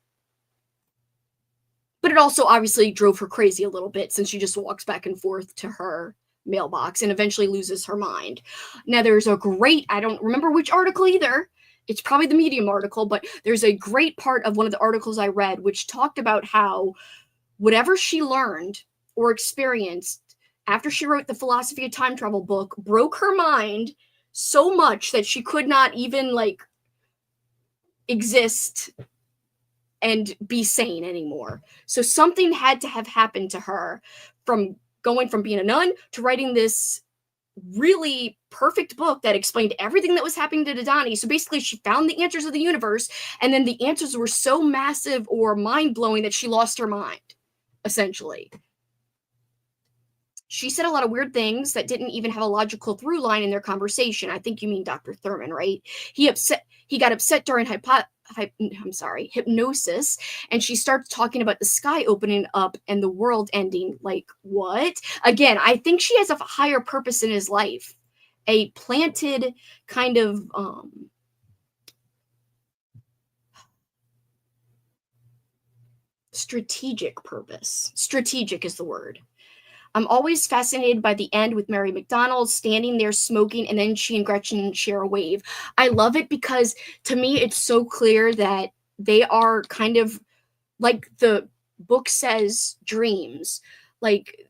But it also obviously drove her crazy a little bit, since she just walks back and forth to her mailbox and eventually loses her mind. Now, there's a great, I don't remember which article either. It's probably the Medium article, but there's a great part of one of the articles I read which talked about how whatever she learned or experienced after she wrote the Philosophy of Time Travel book broke her mind so much that she could not even, like, exist and be sane anymore. So something had to have happened to her, from going from being a nun to writing this really perfect book that explained everything that was happening to Donnie. So basically, she found the answers of the universe, and then the answers were so massive or mind-blowing that she lost her mind, essentially. She said a lot of weird things that didn't even have a logical through line in their conversation. I think you mean Dr. Thurman, right? He got upset during hypnosis, and she starts talking about the sky opening up and the world ending. Like, what? Again, I think she has a higher purpose in his life, a planted kind of strategic purpose. Strategic is the word. I'm always fascinated by the end with Mary McDonald standing there smoking, and then she and Gretchen share a wave. I love it because, to me, it's so clear that they are kind of, like the book says, dreams. Like,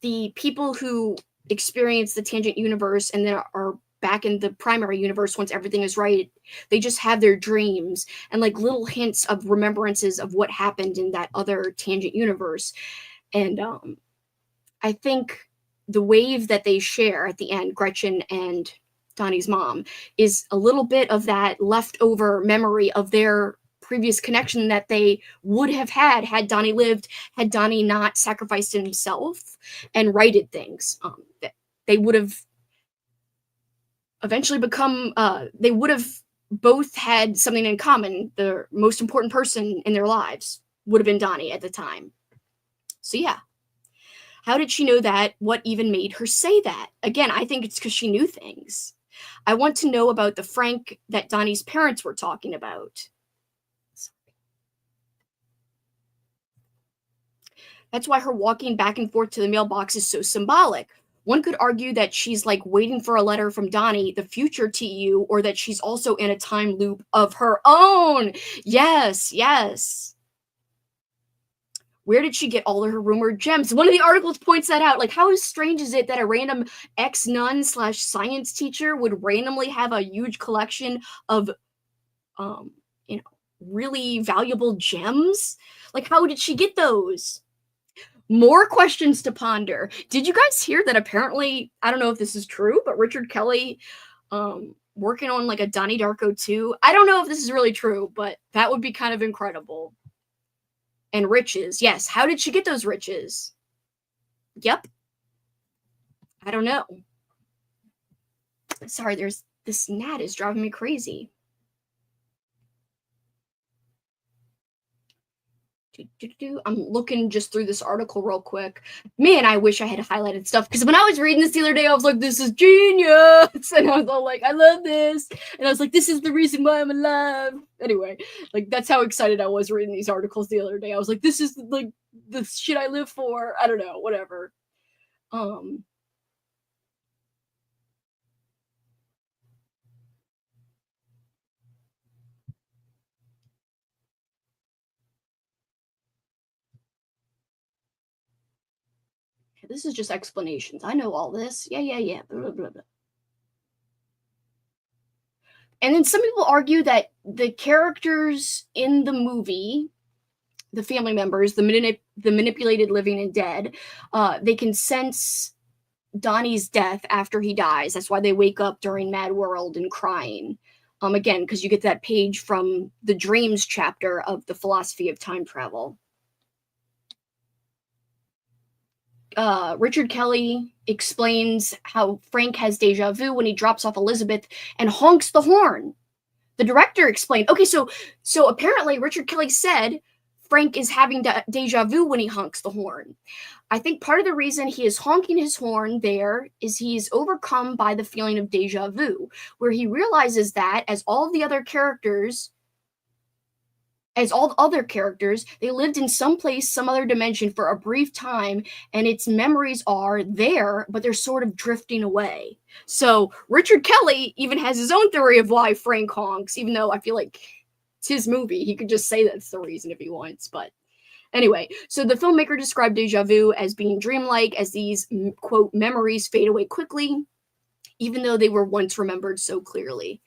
the people who experience the tangent universe and then are back in the primary universe once everything is right, they just have their dreams and, like, little hints of remembrances of what happened in that other tangent universe. And I think the wave that they share at the end, Gretchen and Donnie's mom, is a little bit of that leftover memory of their previous connection that they would have had Donnie lived, had Donnie not sacrificed himself and righted things. They would have eventually become, they would have both had something in common. The most important person in their lives would have been Donnie at the time. So yeah. How did she know that? What even made her say that? Again, I think it's because she knew things. I want to know about the Frank that Donnie's parents were talking about. That's why her walking back and forth to the mailbox is so symbolic. One could argue that she's, like, waiting for a letter from Donnie, the future TU, or that she's also in a time loop of her own. Yes, yes. Where did she get all of her rumored gems? One of the articles points that out. Like, how strange is it that a random ex-nun / science teacher would randomly have a huge collection of, really valuable gems? Like, how did she get those? More questions to ponder. Did you guys hear that apparently, I don't know if this is true, but Richard Kelly, working on, like, a Donnie Darko 2? I don't know if this is really true, but that would be kind of incredible. And riches. Yes. How did she get those riches? Yep. I don't know. Sorry, there's this gnat is driving me crazy. I'm looking just through this article real quick. Man, I wish I had highlighted stuff because when I was reading this the other day, I was like, "This is genius," and I was all like, "I love this," and I was like, "This is the reason why I'm alive." Anyway, like that's how excited I was reading these articles the other day. I was like, "This is like the shit I live for." I don't know, whatever. Um, this is just explanations. I know all this. Yeah, yeah, yeah. Blah, blah, blah. And then some people argue that the characters in the movie, the family members, the manipulated living and dead, they can sense Donnie's death after he dies. That's why they wake up during Mad World and crying. Again, because you get that page from the dreams chapter of the philosophy of time travel. Richard Kelly explains how Frank has deja vu when he drops off Elizabeth and honks the horn. The director explained, okay, so apparently Richard Kelly said Frank is having deja vu when he honks the horn. I think part of the reason he is honking his horn there is he's overcome by the feeling of deja vu, where he realizes that as all the other characters, they lived in some place, some other dimension for a brief time, and its memories are there, but they're sort of drifting away. So Richard Kelly even has his own theory of why Frank honks, even though I feel like it's his movie. He could just say that's the reason if he wants, but anyway, so the filmmaker described deja vu as being dreamlike, as these, quote, memories fade away quickly, even though they were once remembered so clearly.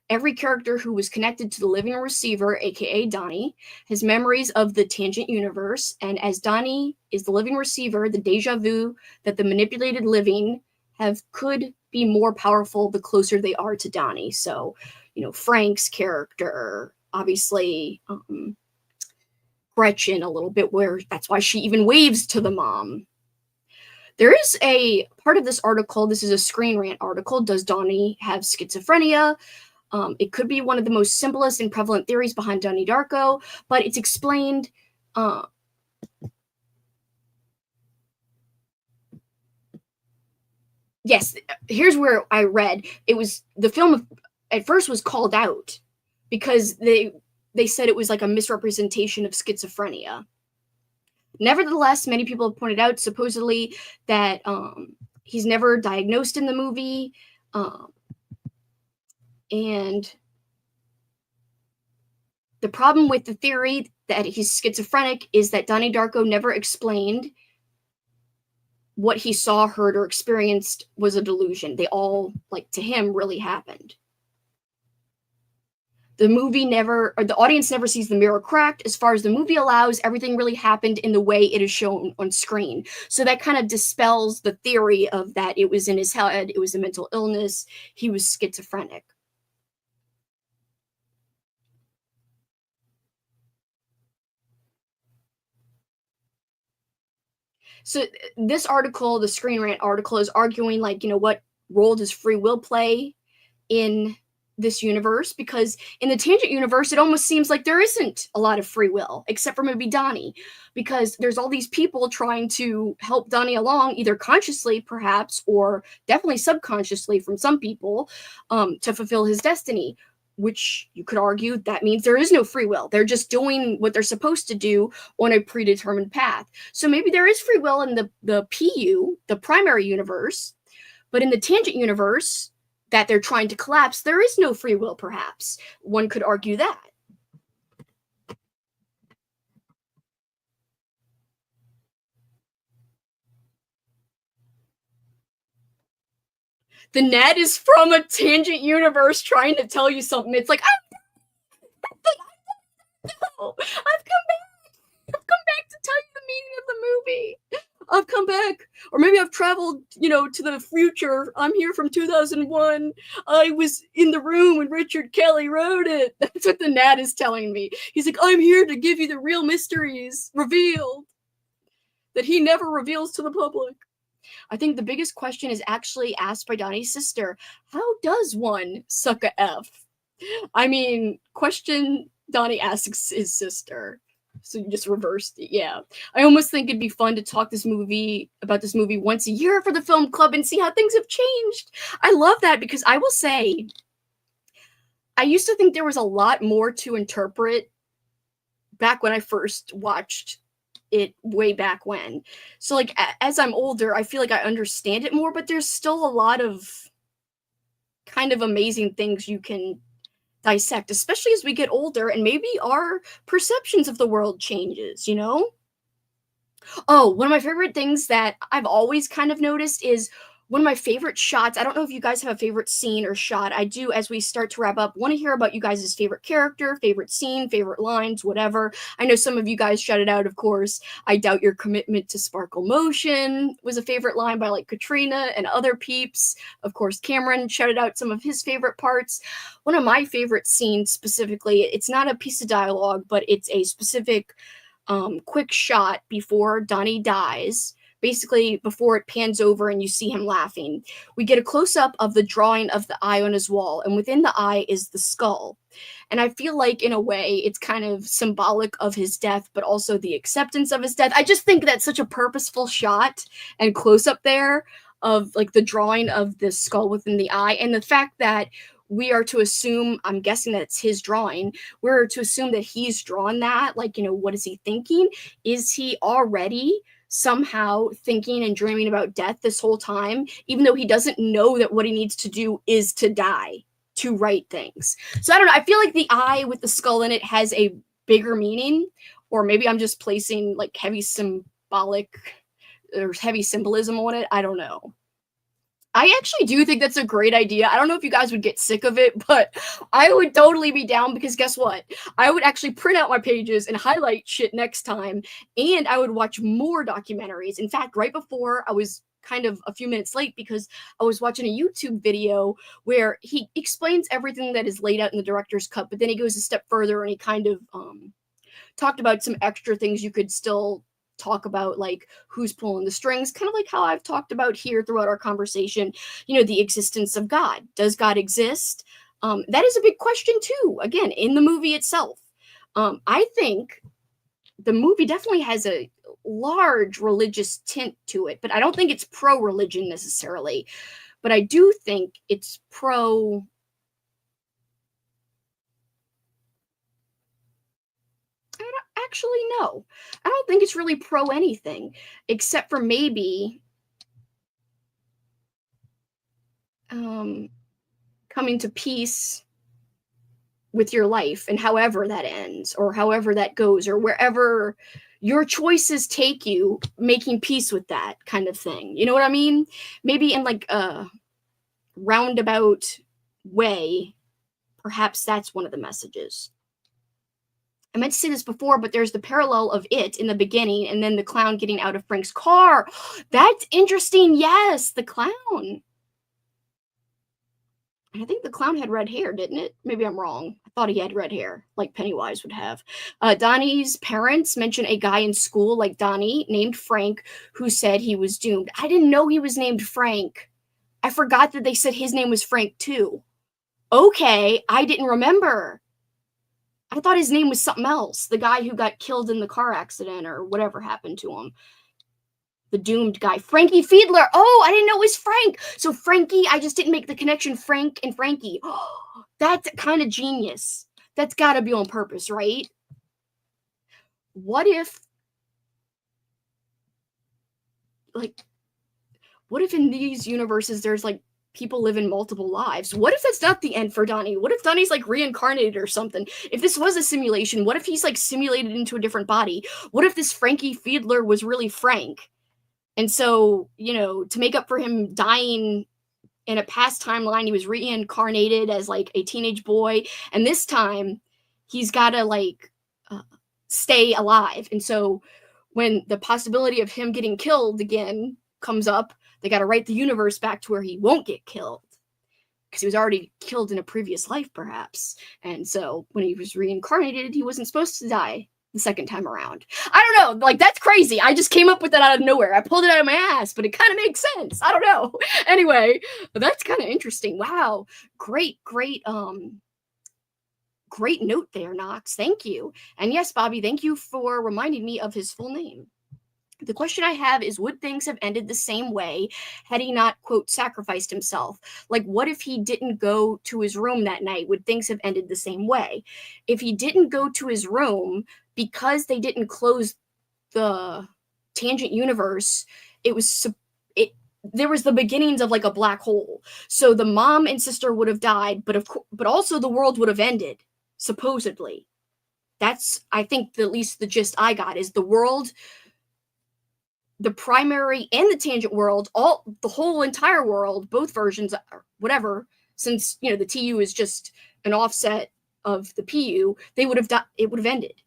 Every character who was connected to the living receiver, aka Donnie, has memories of the tangent universe, and as Donnie is the living receiver, the deja vu that the manipulated living have could be more powerful the closer they are to Donnie. So, Frank's character, obviously, Gretchen a little bit, where that's why she even waves to the mom. There is a part of this article, this is a Screen Rant article, does Donnie have schizophrenia? It could be one of the most simplest and prevalent theories behind Donnie Darko, but it's explained. Yes, here's where I read it was the film at first was called out because they said it was like a misrepresentation of schizophrenia. Nevertheless, many people have pointed out supposedly that he's never diagnosed in the movie. And the problem with the theory that he's schizophrenic is that Donnie Darko never explained what he saw, heard, or experienced was a delusion. They all, like, to him, really happened. The audience never sees the mirror cracked. As far as the movie allows, everything really happened in the way it is shown on screen. So that kind of dispels the theory of that it was in his head, it was a mental illness, he was schizophrenic. So this article, the Screen Rant article, is arguing, like, what role does free will play in this universe? Because in the tangent universe, it almost seems like there isn't a lot of free will, except for maybe Donnie, because there's all these people trying to help Donnie along, either consciously, perhaps, or definitely subconsciously from some people, to fulfill his destiny. Which you could argue that means there is no free will. They're just doing what they're supposed to do on a predetermined path. So maybe there is free will in the PU, the primary universe, but in the tangent universe that they're trying to collapse, there is no free will, perhaps. One could argue that. The net is from a tangent universe trying to tell you something. It's like, I've come back. I've come back to tell you the meaning of the movie. I've come back. Or maybe I've traveled, to the future. I'm here from 2001. I was in the room when Richard Kelly wrote it. That's what the Nat is telling me. He's like, I'm here to give you the real mysteries revealed that he never reveals to the public. I think the biggest question is actually asked by Donnie's sister. How does one suck a F? I mean, question Donnie asks his sister. So you just reversed it. Yeah. I almost think it'd be fun to talk about this movie once a year for the film club and see how things have changed. I love that because I will say I used to think there was a lot more to interpret back when I first watched it way back when. So like as I'm older, I feel like I understand it more, but there's still a lot of kind of amazing things you can dissect, especially as we get older and maybe our perceptions of the world changes, you know? Oh, one of my favorite things that I've always kind of noticed is one of my favorite shots. I don't know if you guys have a favorite scene or shot. I do, as we start to wrap up, want to hear about you guys' favorite character, favorite scene, favorite lines, whatever. I know some of you guys shouted out, of course, I doubt your commitment to sparkle motion was a favorite line by like Katrina and other peeps. Of course, Cameron shouted out some of his favorite parts. One of my favorite scenes specifically, it's not a piece of dialogue, but it's a specific quick shot before Donnie dies, basically before it pans over and you see him laughing. We get a close-up of the drawing of the eye on his wall, and within the eye is the skull. And I feel like, in a way, it's kind of symbolic of his death, but also the acceptance of his death. I just think that's such a purposeful shot and close-up there of, like, the drawing of the skull within the eye, and the fact that we are to assume, I'm guessing that it's his drawing, we're to assume that he's drawn that, like, you know, what is he thinking? Is he already somehow thinking and dreaming about death this whole time, even though he doesn't know that what he needs to do is to die, to write things? So I don't know, I feel like the eye with the skull in it has a bigger meaning, or maybe I'm just placing like heavy symbolic or heavy symbolism on it. I don't know. I actually do think that's a great idea. I don't know if you guys would get sick of it, but I would totally be down because guess what? I would actually print out my pages and highlight shit next time, and I would watch more documentaries. In fact, right before I was kind of a few minutes late because I was watching a YouTube video where he explains everything that is laid out in the director's cut, but then he goes a step further and he kind of talked about some extra things you could still talk about, like who's pulling the strings, kind of like how I've talked about here throughout our conversation, you know, the existence of God. Does God exist? That is a big question too, again, in the movie itself. I think the movie definitely has a large religious tint to it, but I don't think it's pro-religion necessarily, but I do think it's pro. Actually, no. I don't think it's really pro anything, except for maybe coming to peace with your life and however that ends, or however that goes, or wherever your choices take you, making peace with that kind of thing. You know what I mean? Maybe in like a roundabout way, perhaps that's one of the messages. I meant to say this before, but there's the parallel of it in the beginning and then the clown getting out of Frank's car. That's interesting. Yes, the clown. I think the clown had red hair, didn't it? Maybe I'm wrong. I thought he had red hair, like Pennywise would have. Donnie's parents mention a guy in school like Donnie named Frank who said he was doomed. I didn't know he was named Frank. I forgot that they said his name was Frank too. Okay, I didn't remember. I thought his name was something else. The guy who got killed in the car accident or whatever happened to him. The doomed guy. Frankie Fiedler. Oh, I didn't know it was Frank. So Frankie, I just didn't make the connection. Frank and Frankie. Oh, that's kind of genius. That's got to be on purpose, right? What if in these universes there's like people live in multiple lives? What if that's not the end for Donnie? What if Donnie's like reincarnated or something? If this was a simulation, what if he's like simulated into a different body? What if this Frankie Fiedler was really Frank? And so, you know, to make up for him dying in a past timeline, he was reincarnated as like a teenage boy. And this time he's got to like stay alive. And so when the possibility of him getting killed again comes up, they got to write the universe back to where he won't get killed because he was already killed in a previous life, perhaps. And so when he was reincarnated, he wasn't supposed to die the second time around. I don't know, like, that's crazy. I just came up with that out of nowhere. I pulled it out of my ass, but it kind of makes sense. I don't know. Anyway, that's kind of interesting. Wow. Great, great note there, Knox. Thank you. And yes, Bobby, thank you for reminding me of his full name. The question I have is, would things have ended the same way had he not, quote, sacrificed himself? Like, what if he didn't go to his room that night? Would things have ended the same way? If he didn't go to his room because they didn't close the tangent universe, there was the beginnings of like a black hole. So the mom and sister would have died, but also the world would have ended, supposedly. That's, I think, at least the gist I got is the world, the primary and the tangent world, the whole entire world, both versions, whatever, since, the TU is just an offset of the PU, it would have ended.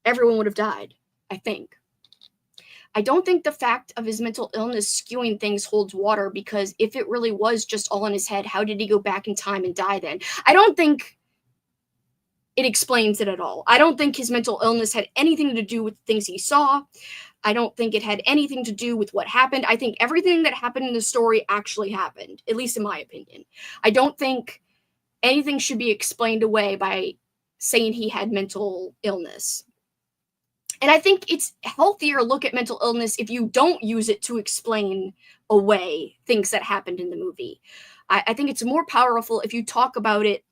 Everyone would have died, I think. I don't think the fact of his mental illness skewing things holds water, because if it really was just all in his head, how did he go back in time and die then? I don't think it explains it at all. I don't think his mental illness had anything to do with the things he saw. I don't think it had anything to do with what happened. I think everything that happened in the story actually happened, at least in my opinion. I don't think anything should be explained away by saying he had mental illness. And I think it's healthier to look at mental illness if you don't use it to explain away things that happened in the movie. I think it's more powerful if you talk about it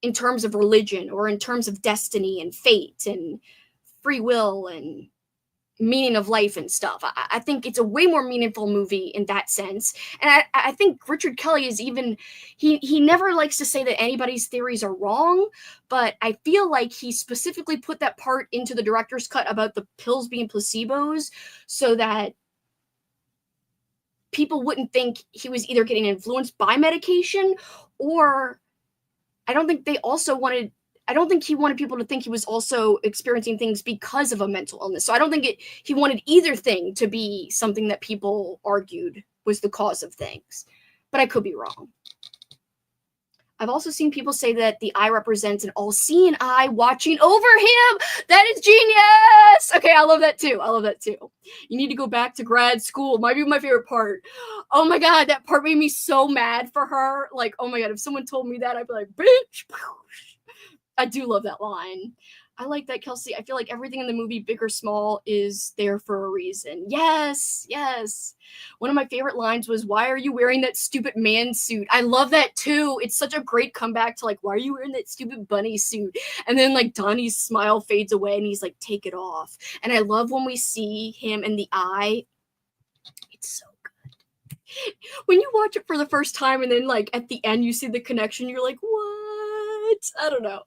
in terms of religion or in terms of destiny and fate and free will and meaning of life and stuff. I think it's a way more meaningful movie in that sense. And I think Richard Kelly is even, he never likes to say that anybody's theories are wrong, but I feel like he specifically put that part into the director's cut about the pills being placebos so that people wouldn't think he was either getting influenced by medication, or I don't think he wanted people to think he was also experiencing things because of a mental illness. So I don't think he wanted either thing to be something that people argued was the cause of things. But I could be wrong. I've also seen people say that the eye represents an all-seeing eye watching over him. That is genius! Okay, I love that too. You need to go back to grad school. Might be my favorite part. Oh my god, that part made me so mad for her. Like, oh my god, if someone told me that, I'd be like, bitch. I do love that line. I like that, Kelsey. I feel like everything in the movie, big or small, is there for a reason. Yes. One of my favorite lines was, "Why are you wearing that stupid man suit?" I love that too. It's such a great comeback to like, "Why are you wearing that stupid bunny suit?" And then like Donnie's smile fades away and he's like, "Take it off." And I love when we see him in the eye. It's so good. When you watch it for the first time and then like at the end you see the connection, you're like, what? I don't know.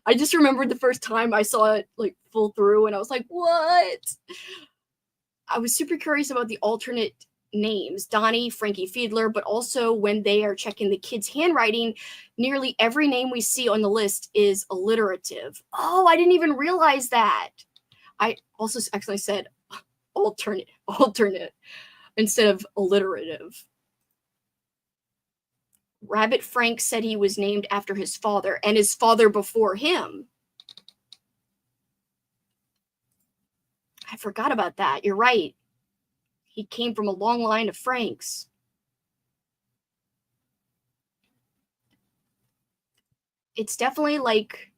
I just remembered the first time I saw it like full through and I was like, what? I was super curious about the alternate names, Donnie, Frankie Fiedler, but also when they are checking the kids' handwriting, nearly every name we see on the list is alliterative. Oh, I didn't even realize that. I also actually said alternate instead of alliterative. Rabbit Frank said he was named after his father and his father before him. I forgot about that. You're right. He came from a long line of Franks. It's definitely like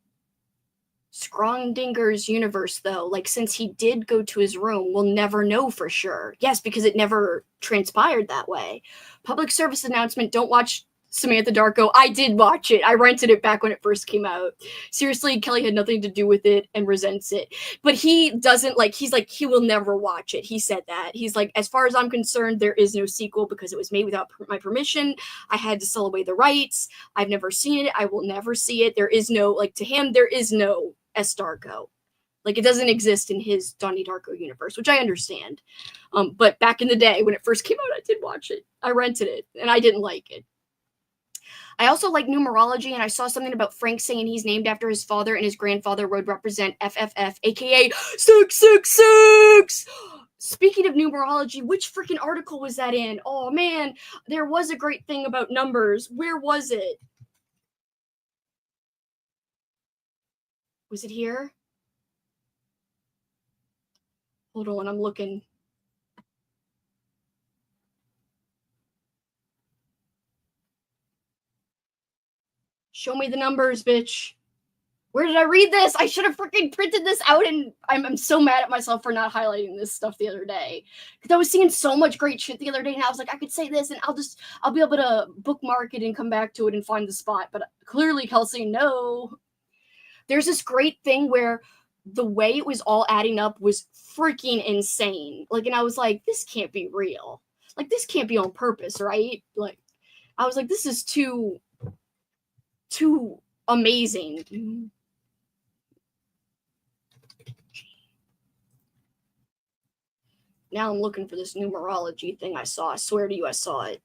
Schrödinger's universe, though. Like, since he did go to his room, we'll never know for sure. Yes, because it never transpired that way. Public service announcement, don't watch Samantha Darko. I did watch it. I rented it back when it first came out. Seriously, Kelly had nothing to do with it and resents it. But he doesn't, like, he's like, he will never watch it. He said that. He's like, as far as I'm concerned, there is no sequel because it was made without my permission. I had to sell away the rights. I've never seen it. I will never see it. There is no, like, to him, there is no S. Darko. Like, it doesn't exist in his Donnie Darko universe, which I understand. But back in the day, when it first came out, I did watch it. I rented it, and I didn't like it. I also like numerology, and I saw something about Frank saying he's named after his father and his grandfather would represent FFF, aka 666! Speaking of numerology, which freaking article was that in? Oh, man, there was a great thing about numbers. Where was it? Was it here? Hold on, I'm looking. Show me the numbers, bitch. Where did I read this? I should have freaking printed this out, and I'm so mad at myself for not highlighting this stuff the other day. Because I was seeing so much great shit the other day, and I was like, I could say this, and I'll be able to bookmark it and come back to it and find the spot. But clearly, Kelsey, no. There's this great thing where the way it was all adding up was freaking insane. Like, and I was like, this can't be real. Like, this can't be on purpose, right? Like, I was like, this is too amazing. Now I'm looking for this numerology thing I saw. I swear to you, I saw it.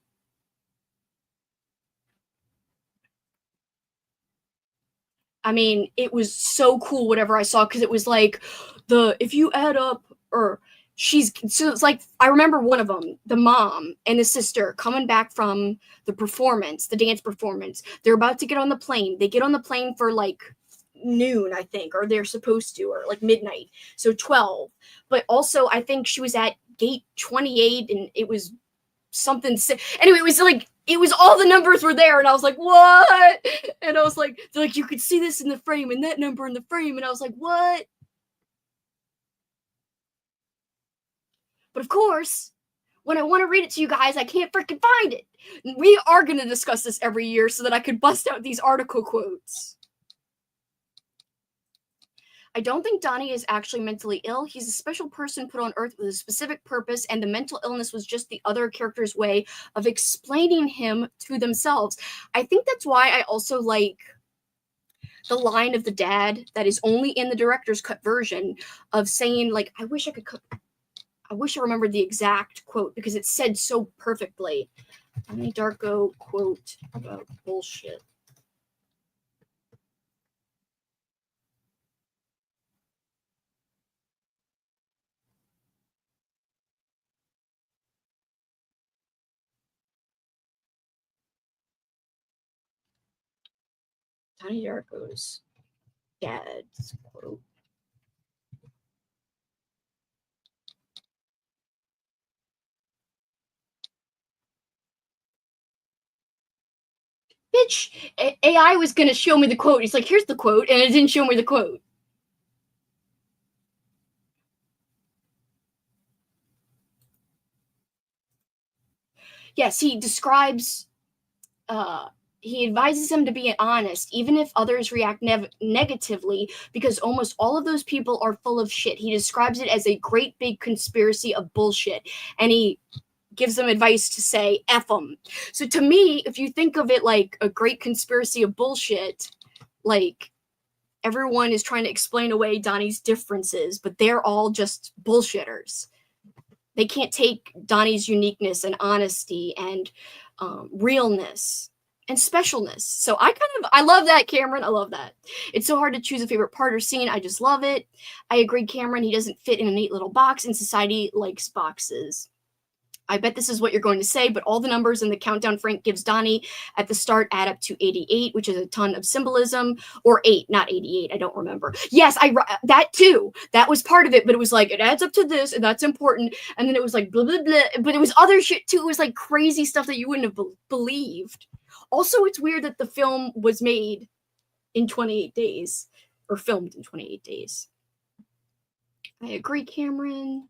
I mean, it was so cool, whatever I saw, because it was like if you add up, or so it's like, I remember one of them, the mom and the sister coming back from the dance performance. They're about to get on the plane. They get on the plane for like noon, I think, or they're supposed to, or like midnight. So 12. But also, I think she was at gate 28, and it was something. Anyway, it was all the numbers were there, and I was like, what? And I was like, they're like, you could see this in the frame and that number in the frame, and I was like, what? But of course, when I want to read it to you guys, I can't freaking find it. We are going to discuss this every year so that I could bust out these article quotes. I don't think Donnie is actually mentally ill. He's a special person put on Earth with a specific purpose, and the mental illness was just the other character's way of explaining him to themselves. I think that's why I also like the line of the dad that is only in the director's cut version of saying, like, I wish I remembered the exact quote because it's said so perfectly. Donnie Darko quote about bullshit. Donnie Darko's dad's quote. Bitch, AI was gonna show me the quote. He's like, here's the quote, and it didn't show me the quote. Yes, he describes, he advises him to be honest, even if others react negatively, because almost all of those people are full of shit. He describes it as a great big conspiracy of bullshit, and he gives them advice to say F them. So to me, if you think of it like a great conspiracy of bullshit, like everyone is trying to explain away Donnie's differences, but they're all just bullshitters. They can't take Donnie's uniqueness and honesty and realness and specialness. So I love that, Cameron. I love that. It's so hard to choose a favorite part or scene. I just love it. I agree, Cameron. He doesn't fit in a neat little box, and society likes boxes. I bet this is what you're going to say, but all the numbers in the countdown Frank gives Donnie at the start add up to 88, which is a ton of symbolism. Or 8, not 88. I don't remember. Yes, that too. That was part of it, but it was like, it adds up to this, and that's important. And then it was like, blah, blah, blah. But it was other shit too. It was like crazy stuff that you wouldn't have believed. Also, it's weird that the film was made in 28 days, or filmed in 28 days. I agree, Cameron.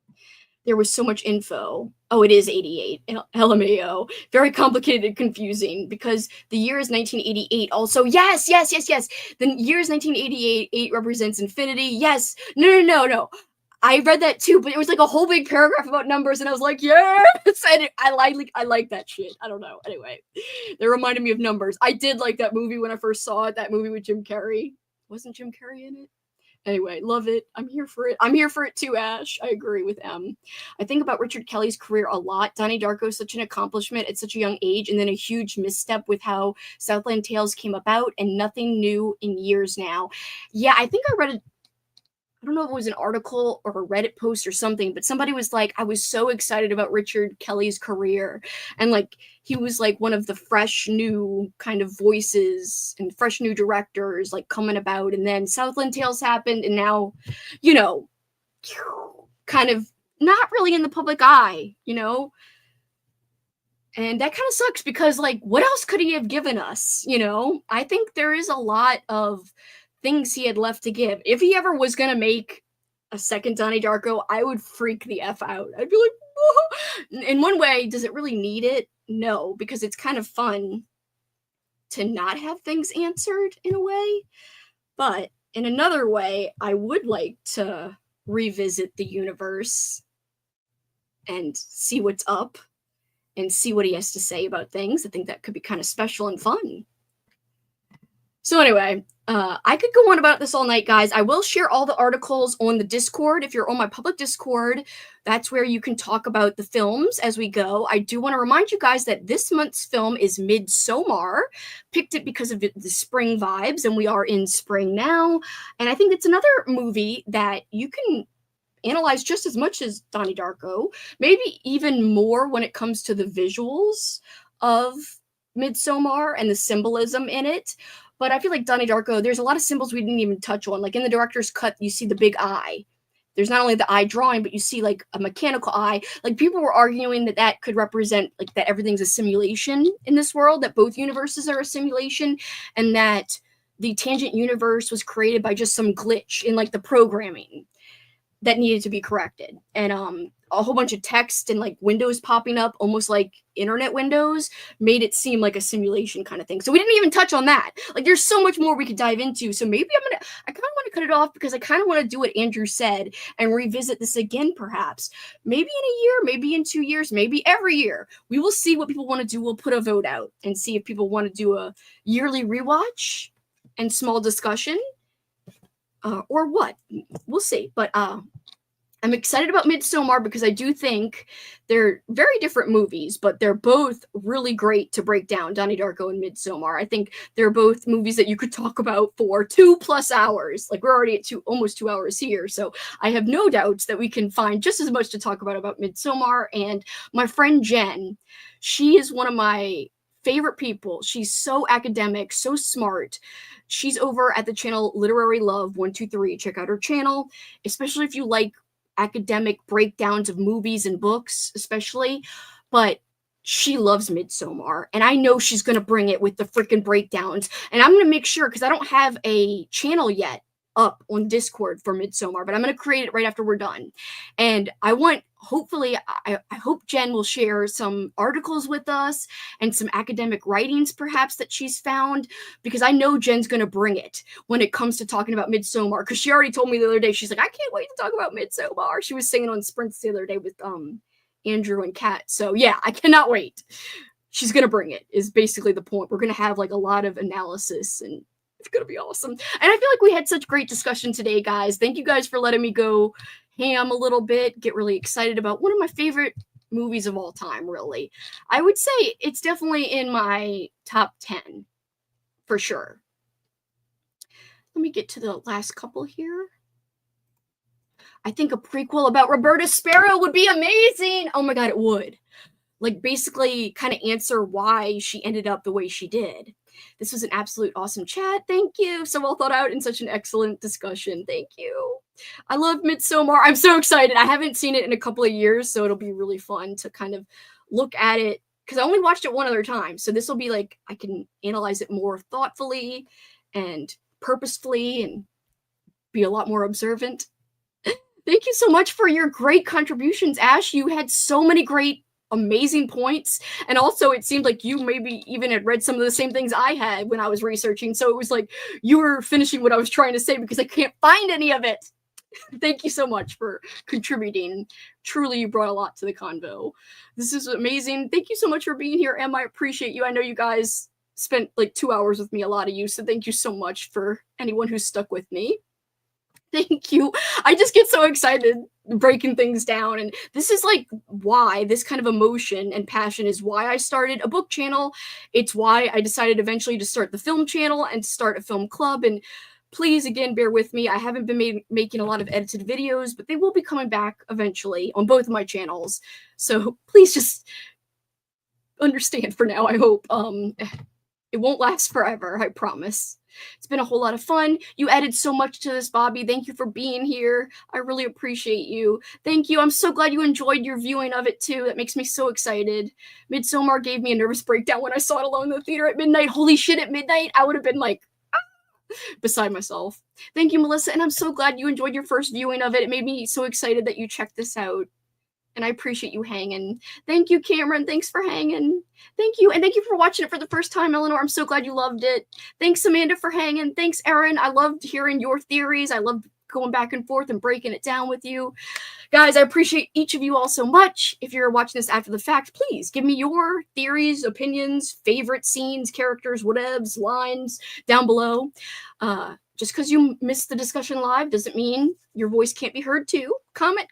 There was so much info. Oh, it is 88. LMAO. Very complicated and confusing because the year is 1988. Also, yes. The year is 1988. 8 represents infinity. Yes. No. I read that too, but it was like a whole big paragraph about numbers, and I was like, yes. And I like that shit. I don't know. Anyway, they reminded me of numbers. I did like that movie when I first saw it. That movie with Jim Carrey. Wasn't Jim Carrey in it? Anyway, love it. I'm here for it. I'm here for it too, Ash. I agree with M. I think about Richard Kelly's career a lot. Donnie Darko is such an accomplishment at such a young age, and then a huge misstep with how Southland Tales came about, and nothing new in years now. Yeah, I think I read it. I don't know if it was an article or a Reddit post or something, but somebody was like, I was so excited about Richard Kelly's career. And like, he was like one of the fresh new kind of voices and fresh new directors like coming about. And then Southland Tales happened. And now, kind of not really in the public eye, you know? And that kind of sucks because, like, what else could he have given us? You know, I think there is a lot of things he had left to give. If he ever was going to make a second Donnie Darko, I would freak the F out. I'd be like, whoa. In one way, does it really need it? No, because it's kind of fun to not have things answered in a way. But in another way, I would like to revisit the universe and see what's up and see what he has to say about things. I think that could be kind of special and fun. So anyway, I could go on about this all night, guys. I will share all the articles on the Discord. If you're on my public Discord, that's where you can talk about the films as we go. I do want to remind you guys that this month's film is Midsommar. Picked it because of the spring vibes, and we are in spring now. And I think it's another movie that you can analyze just as much as Donnie Darko, maybe even more when it comes to the visuals of Midsommar and the symbolism in it. But I feel like Donnie Darko, there's a lot of symbols we didn't even touch on. Like in the director's cut, you see the big eye. There's not only the eye drawing, but you see like a mechanical eye. Like people were arguing that that could represent like that everything's a simulation in this world, that both universes are a simulation, and that the tangent universe was created by just some glitch in like the programming that needed to be corrected. And a whole bunch of text and like windows popping up, almost like internet windows, made it seem like a simulation kind of thing. So we didn't even touch on that. Like there's so much more we could dive into. So maybe I kind of want to cut it off because I kind of want to do what Andrew said and revisit this again, perhaps. Maybe in a year, maybe in 2 years, maybe every year. We will see what people want to do. We'll put a vote out and see if people want to do a yearly rewatch and small discussion. Or what? We'll see. But I'm excited about Midsommar because I do think they're very different movies, but they're both really great to break down, Donnie Darko and Midsommar. I think they're both movies that you could talk about for 2+ hours. Like we're already at almost 2 hours here. So I have no doubts that we can find just as much to talk about Midsommar. And my friend Jen, she is one of my favorite people. She's so academic, so smart. She's over at the channel Literary Love 123. Check out her channel, especially if you like academic breakdowns of movies and books, especially. But she loves Midsommar, and I know she's going to bring it with the freaking breakdowns. And I'm going to make sure, because I don't have a channel yet up on Discord for Midsommar, but I'm going to create it right after we're done. And I want, hopefully, I hope Jen will share some articles with us and some academic writings perhaps that she's found, because I know Jen's going to bring it when it comes to talking about Midsommar, because she already told me the other day, she's like, I can't wait to talk about Midsommar. She was singing on Sprints the other day with Andrew and Kat. So yeah, I cannot wait. She's going to bring it, is basically the point. We're going to have like a lot of analysis, and it's going to be awesome. And I feel like we had such great discussion today, guys. Thank you guys for letting me go ham a little bit, get really excited about one of my favorite movies of all time, really. I would say it's definitely in my top 10, for sure. Let me get to the last couple here. I think a prequel about Roberta Sparrow would be amazing. Oh my God, it would. Like basically kind of answer why she ended up the way she did. This was an absolute awesome chat. Thank you. So well thought out and such an excellent discussion. Thank you. I love Midsommar. I'm so excited. I haven't seen it in a couple of years, so it'll be really fun to kind of look at it, because I only watched it one other time. So this will be like, I can analyze it more thoughtfully and purposefully and be a lot more observant. Thank you so much for your great contributions, Ash. You had so many great, amazing points. And also it seemed like you maybe even had read some of the same things I had when I was researching. So it was like you were finishing what I was trying to say, because I can't find any of it. Thank you so much for contributing. Truly, you brought a lot to the convo. This is amazing. Thank you so much for being here, Em. I appreciate you. I know you guys spent like 2 hours with me, a lot of you. So thank you so much for anyone who's stuck with me. Thank you. I just get so excited breaking things down. And this is like why this kind of emotion and passion is why I started a book channel. It's why I decided eventually to start the film channel and start a film club. And please, again, bear with me. I haven't been making a lot of edited videos, but they will be coming back eventually on both of my channels. So please just understand for now, I hope. It won't last forever, I promise. It's been a whole lot of fun. You added so much to this, Bobby. Thank you for being here. I really appreciate you. Thank you. I'm so glad you enjoyed your viewing of it too. That makes me so excited. Midsommar gave me a nervous breakdown when I saw it alone in the theater at midnight. Holy shit, at midnight, I would have been like beside myself. Thank you, Melissa, and I'm so glad you enjoyed your first viewing of it. It made me so excited that you checked this out. And I appreciate you hanging. Thank you, Cameron. Thanks for hanging. Thank you. And thank you for watching it for the first time, Eleanor. I'm so glad you loved it. Thanks, Amanda, for hanging. Thanks, Erin. I loved hearing your theories. I loved going back and forth and breaking it down with you. Guys, I appreciate each of you all so much. If you're watching this after the fact, please give me your theories, opinions, favorite scenes, characters, whatevs, lines down below. Just because you missed the discussion live doesn't mean your voice can't be heard too. Comment.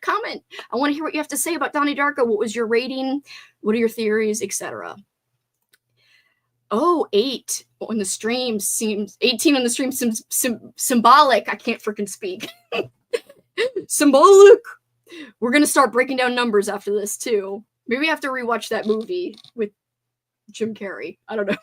I want to hear what you have to say about Donnie Darko. What was your rating? What are your theories, etc.? Oh, 8 on the stream seems 18 on the stream seems symbolic. I can't freaking speak. Symbolic. We're gonna start breaking down numbers after this too. Maybe I have to rewatch that movie with Jim Carrey. I don't know.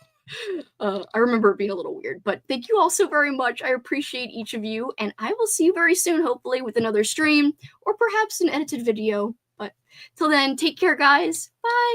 I remember it being a little weird, but thank you all so very much. I appreciate each of you, and I will see you very soon, hopefully with another stream or perhaps an edited video. But till then, take care, guys. Bye.